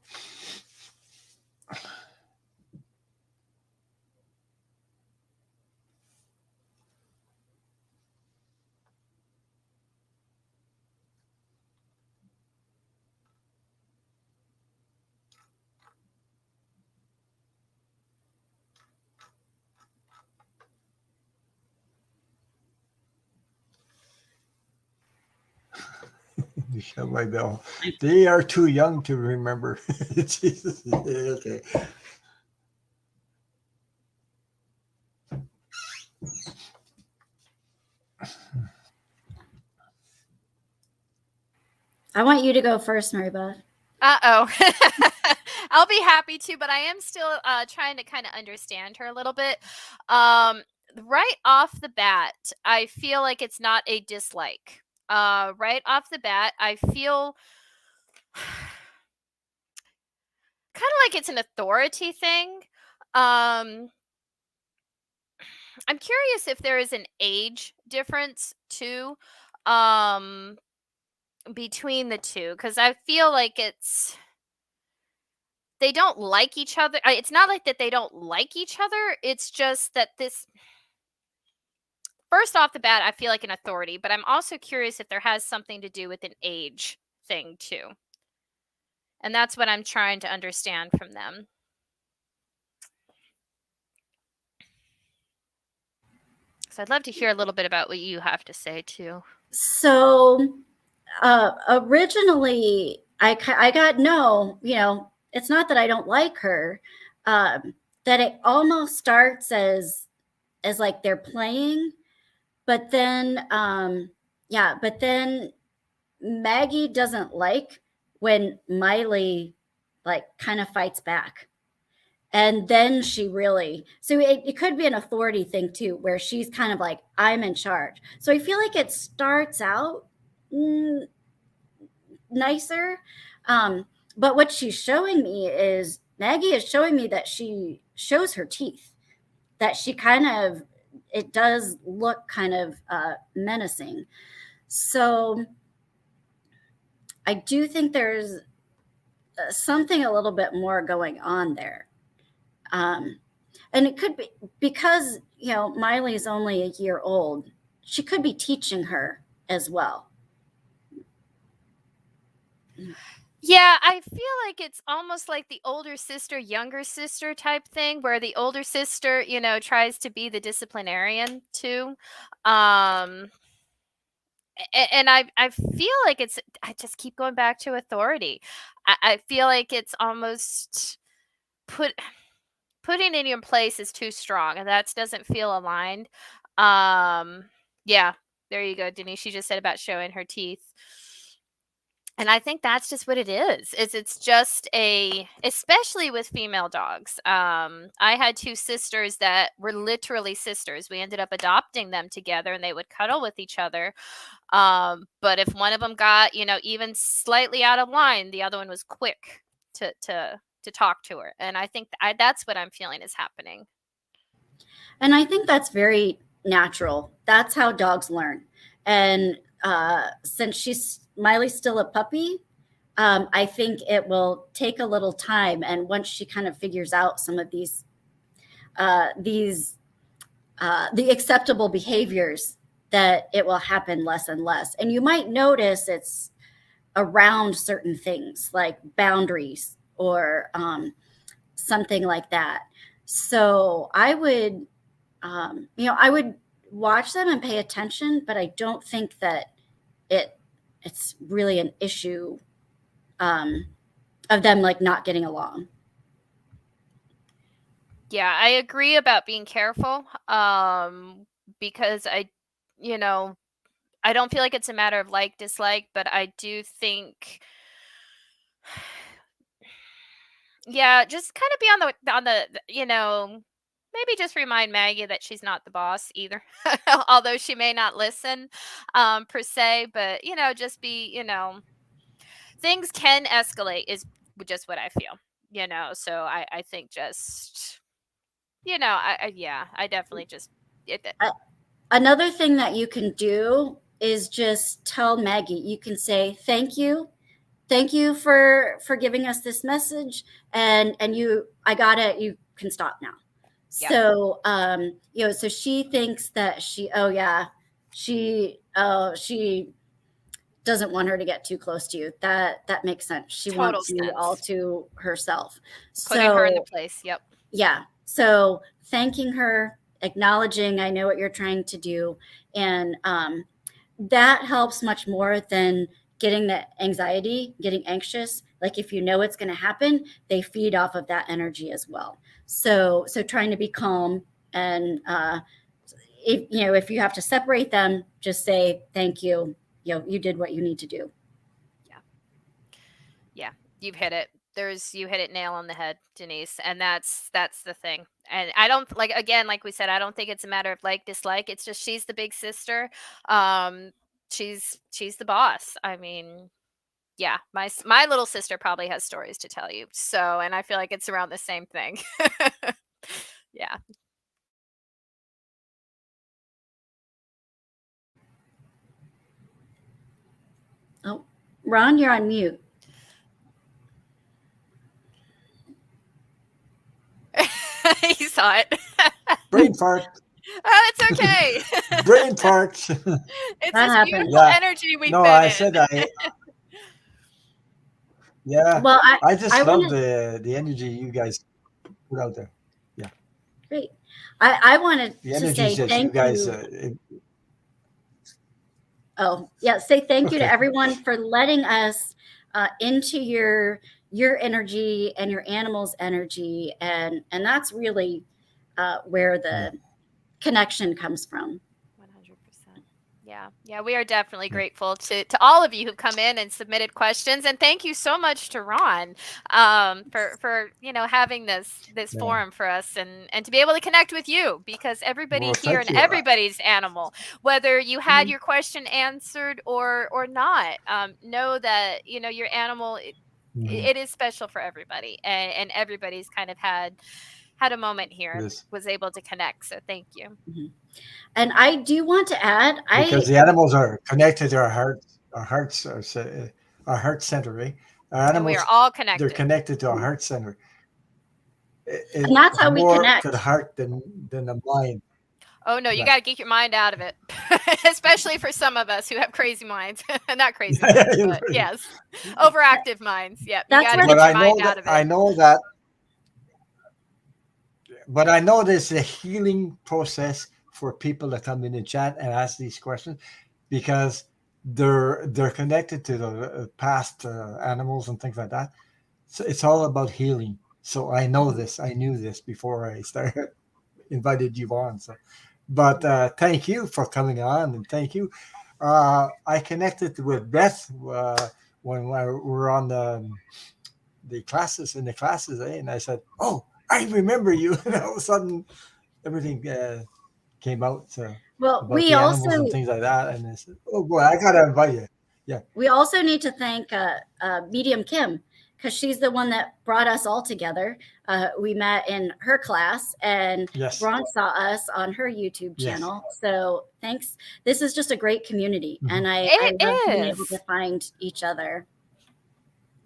You shut my bell. They are too young to remember. Jesus. Okay. I want you to go first, Mary Beth. Uh-oh. I'll be happy to, but I am still trying to kind of understand her a little bit. Right off the bat, I feel like it's not a dislike. Right off the bat, I feel kind of like it's an authority thing. Um, I'm curious if there is an age difference too, between the two, because I feel like they don't like each other. It's not like that they don't like each other. It's just that this, first off the bat, I feel like an authority, but I'm also curious if there has something to do with an age thing too. And that's what I'm trying to understand from them. So I'd love to hear a little bit about what you have to say too. So originally, I got no, it's not that I don't like her, that it almost starts as like they're playing, but then but then Maggie doesn't like when Miley like kind of fights back. And then she really, so it could be an authority thing too, where she's kind of like, I'm in charge. So I feel like it starts out nicer. But what she's showing me is Maggie is showing me that she shows her teeth, that she kind of, it does look kind of menacing. So I do think there's something a little bit more going on there. And it could be because, Miley's only a year old. She could be teaching her as well. Yeah, I feel like it's almost like the older sister, younger sister type thing, where the older sister, tries to be the disciplinarian too. And I feel like I just keep going back to authority. I feel like it's almost putting it in place is too strong, and that doesn't feel aligned. Yeah, there you go, Denise. She just said about showing her teeth. And I think that's just what it is. It's just especially with female dogs. I had two sisters that were literally sisters. We ended up adopting them together, and they would cuddle with each other. But if one of them got, even slightly out of line, the other one was quick to talk to her. And I think that's what I'm feeling is happening. And I think that's very natural. That's how dogs learn. And since Miley's still a puppy, I think it will take a little time. And once she kind of figures out some of the acceptable behaviors, that it will happen less and less. And you might notice it's around certain things like boundaries or something like that. So I would, I would watch them and pay attention, but I don't think that it's really an issue of them like not getting along. Yeah, I agree about being careful. Because I don't feel like it's a matter of like dislike, but I do think, yeah, just kind of be on the maybe just remind Maggie that she's not the boss either. Although she may not listen per se, but just be, things can escalate is just what I feel. So I think just, I definitely just Another thing that you can do is just tell Maggie. You can say thank you for giving us this message, and I got it. You can stop now. Yeah. So so she thinks that she doesn't want her to get too close to you. That makes sense. She Total wants you sense. all to herself. Putting her in the place. Yep. Yeah. So thanking her, acknowledging, I know what you're trying to do. And that helps much more than getting the anxiety, getting anxious. Like if you know it's going to happen, they feed off of that energy as well. So trying to be calm, and if you have to separate them, just say thank you. You did what you need to do. Yeah, you've hit it. You hit it nail on the head, Denise, and that's the thing. And I don't like we said, I don't think it's a matter of like dislike. It's just she's the big sister. She's the boss. I mean, yeah, my little sister probably has stories to tell you. So, and I feel like it's around the same thing. Yeah. Oh, Ron, you're on mute. He saw it. Brain fart. Oh, it's okay. Brain fart. It's That this happens. beautiful energy we've No, been I in. said yeah. Well, I just love wanted, the energy you guys put out there. Yeah, great. I wanted the to energies say that you thank guys. you. Oh, yeah. Say thank you to Okay. everyone for letting us into your energy and your animal's energy, and that's really where the connection comes from. 100%. Yeah, we are definitely grateful to all of you who've come in and submitted questions, and thank you so much to Ron for having this forum for us, and to be able to connect with you, because everybody Well, here thank and you. everybody's animal, whether you had your question answered or not, know that your animal it is special for everybody, and everybody's kind of had a moment here and was able to connect. So thank you. Mm-hmm. And I do want to add, Because the animals are connected to our hearts. Our heart center, right? Our animals, and we are all connected. They're connected to our heart center. And that's how we more connect. to the heart than the mind. Oh no, you got to get your mind out of it, especially for some of us who have crazy minds. Not crazy minds, but yes, overactive minds. Yeah, you got to get your mind out of it. I know that, but I know there's a healing process for people that come in the chat and ask these questions, because they're connected to the past animals and things like that. So it's all about healing. So I know this. I knew this before I started invited you on. So, but thank you for coming on, and thank you. I connected with Beth when we were on the classes and I said, "Oh, I remember you." And all of a sudden, everything came out. Well, about we the animals also and things like that, and I said, "Oh boy, I gotta invite you." Yeah. We also need to thank Medium Kim, because she's the one that brought us all together. We met in her class, and Ron saw us on her YouTube channel. So thanks. This is just a great community, and I love being able to find each other.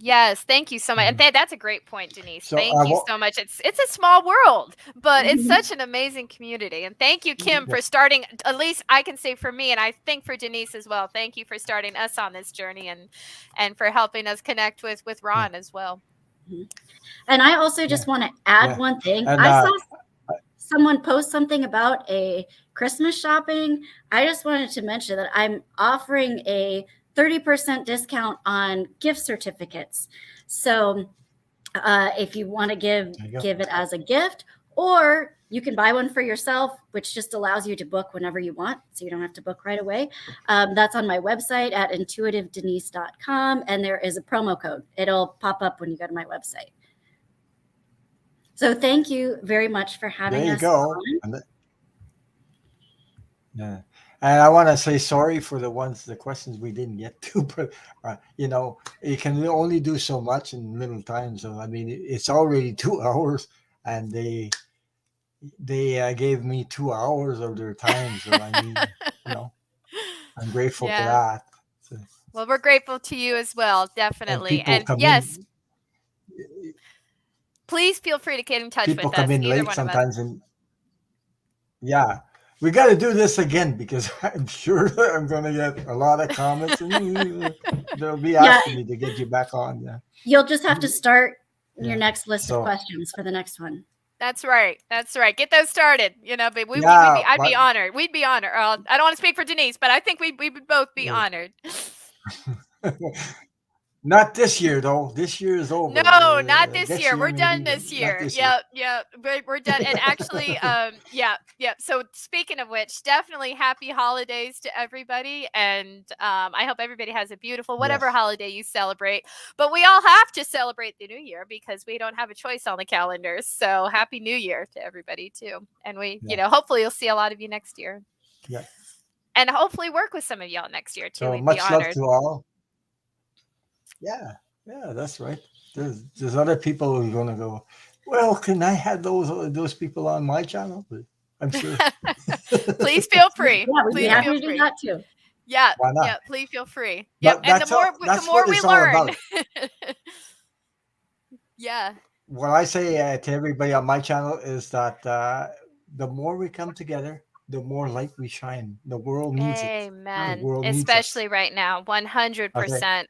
Yes, thank you so much. And Mhm. that's a great point, Denise. So Thank you so much. It's a small world, but it's Mhm. such an amazing community. And thank you, Kim, yeah, for starting, at least I can say for me, and I think for Denise as well. Thank you for starting us on this journey and for helping us connect with yeah, Ron as well. And I also yeah, just want to add yeah. one thing. And I saw someone post something about a Christmas shopping. I just wanted to mention that I'm offering a 30% discount on gift certificates. So if you want to there you go. give it as a gift, or you can buy one for yourself, which just allows you to book whenever you want, so you don't have to book right away. That's on my website at intuitivedenise.com, and there is a promo code. It'll pop up when you go to my website. So thank you very much for There having you us go. on. Yeah. And I want to say sorry for the questions we didn't get to, but you can only do so much in little time. So I mean, it's already 2 hours, and they gave me 2 hours of their time. So I mean, you know, I'm grateful for Yeah. that. So, Well, we're grateful to you as well, and definitely. people And come yes, in, please feel free to get in touch people with come us, in either late one of us. sometimes, and yeah. We got to do this again because I'm sure that I'm going to get a lot of comments and they'll be Yeah, asking me to get you back on. Yeah. you'll just have to start your Yeah. next list of So questions for the next one. That's right. That's right. Get those started. But yeah, I'd be but honored. We'd be honored. I don't want to speak for Denise, but I think we would both be yeah. honored. Not this year though. This year is over. No, not this Next year. year We're maybe, done but this not year. this year. Yep, yep. We're done. And actually, yeah. So speaking of which, definitely happy holidays to everybody, and I hope everybody has a beautiful whatever Yes. holiday you celebrate. But we all have to celebrate the new year because we don't have a choice on the calendar. So happy New Year to everybody too, and Yeah. hopefully you'll see a lot of you next year, Yeah. and hopefully work with some of y'all next year too. So We'd be much love honored. to all. Yeah. Yeah, that's right. There's other people who are gonna go, well, can I have those people on my channel? But I'm sure. Please feel free. Yeah, we'd be Please Yeah. happy feel to do free. that too. Yeah, Why yeah, not? please feel free. Yep, But and that's all. the That's more what we it's all learn. about. Yeah. What I say to everybody on my channel is that the more we come together, the more light we shine. The world needs it. The Amen. world needs us. Especially right now, Okay. 100%.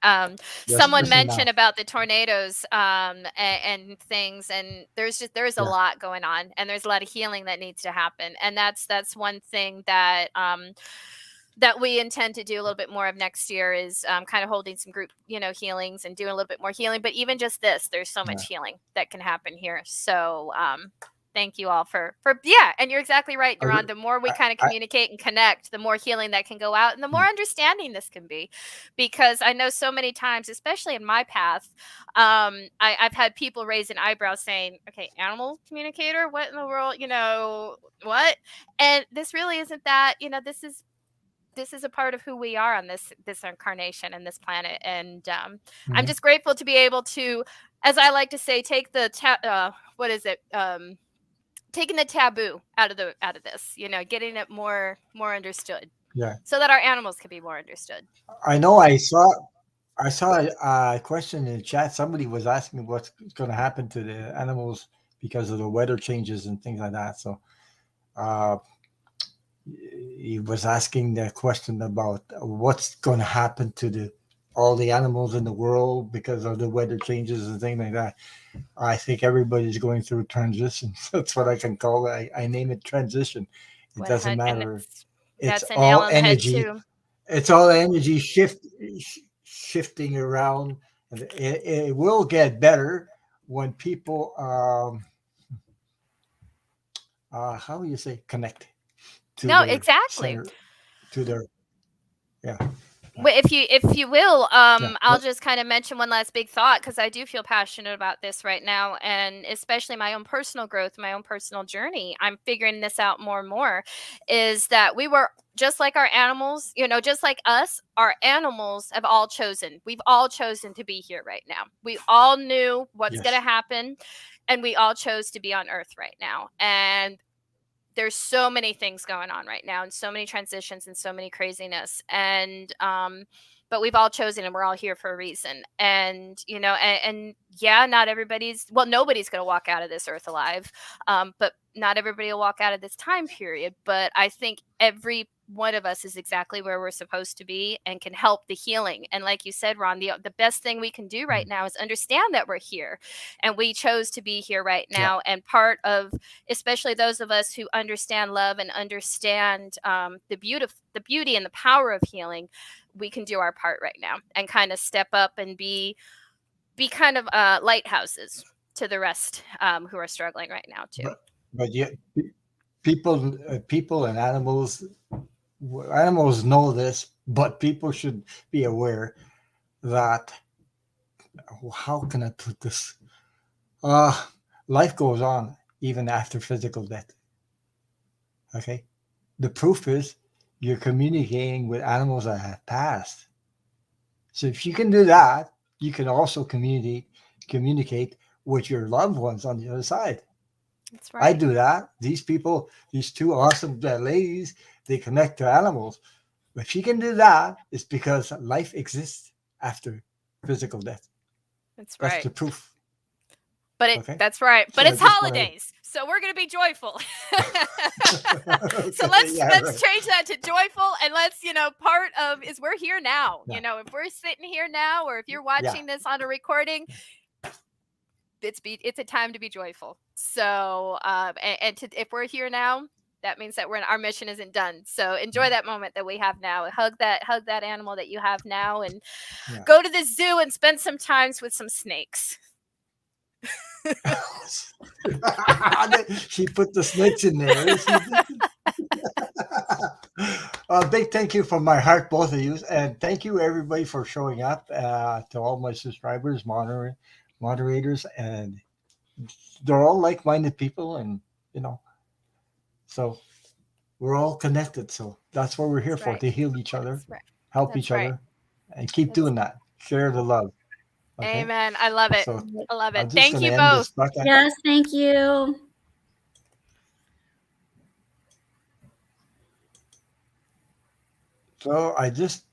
Someone Especially mentioned now. about the tornadoes and things, and there's a Yeah. lot going on, and there's a lot of healing that needs to happen, and that's one thing that that we intend to do a little bit more of next year is kind of holding some group, healings and doing a little bit more healing. But even just this, there's so Yeah. much healing that can happen here. So thank you all for yeah. And you're exactly right, I, Duran. re- The more we I, kind of I, communicate and connect, the more healing that can go out and the more yeah. understanding this can be. Because I know so many times, especially in my path, I've had people raise an eyebrow saying, okay, animal communicator, what in the world, what? And this really isn't that, this is a part of who we are on this incarnation and this planet, and I'm Mhm. just grateful to be able to, as I like to say, take the what is it, taking the taboo out of this, getting it more understood, Yeah. so that our animals can be more understood. I know. I saw a question in the chat. Somebody was asking what's going to happen to the animals because of the weather changes and things like that. So uh, he was asking the question about what's going to happen to the all the animals in the world because of the weather changes and things like that. I think everybody's going through transition. That's what I can call it. I name it transition. It doesn't And matter. It's that's a nail all on the head energy. too. It's all energy shifting around, and it will get better when people how do you say connect to No, their exactly. center, to their yeah. If you will, Yeah. I'll just kind of mention one last big thought because I do feel passionate about this right now, and especially my own personal growth, my own personal journey. I'm figuring this out more and more. Is that we were just like our animals, just like us. Our animals have all chosen. We've all chosen to be here right now. We all knew what's going Yes. to happen, and we all chose to be on Earth right now. And there's so many things going on right now and so many transitions and so many craziness, and but we've all chosen and we're all here for a reason. And, you know, and yeah, not everybody's, well, nobody's going to walk out of this earth alive. But not everybody will walk out of this time period. But I think every one of us is exactly where we're supposed to be and can help the healing. And like you said, Ron, the best thing we can do right now is understand that we're here and we chose to be here right now. And part of, especially those of us who understand love and understand the beauty and the power of healing, we can do our part right now and kind of step up and be kind of lighthouses to the rest who are struggling right now too. But yeah, people and animals know this, but people should be aware that, how can I put this? Life goes on even after physical death. Okay, the proof is you're communicating with animals that have passed. So if you can do that, you can also communicate with your loved ones on the other side. That's right. I do that. These people, these two awesome ladies, they connect to animals. But if you can do that, it's because life exists after physical death. That's right. That's the proof. But that's right. But So it's holidays, so we're gonna be joyful. So let's change that to joyful, and let's, you know, part of is we're here now. Yeah. You know, if we're sitting here now, or if you're watching this on a recording, it's a time to be joyful. So if we're here now, that means that our mission isn't done. So enjoy that moment that we have now. Hug that animal that you have now, and go to the zoo and spend some time with some snakes. She put the snakes in there. A big thank you from my heart, both of you, and thank you everybody for showing up. To all my subscribers, moderators, and they're all like-minded people, and you know, so we're all connected. So that's what we're here for, to heal each other, help each other, and keep doing that. Share the love. Okay. Amen. I love it. So I love it. Thank you both. Yes, thank you. So I just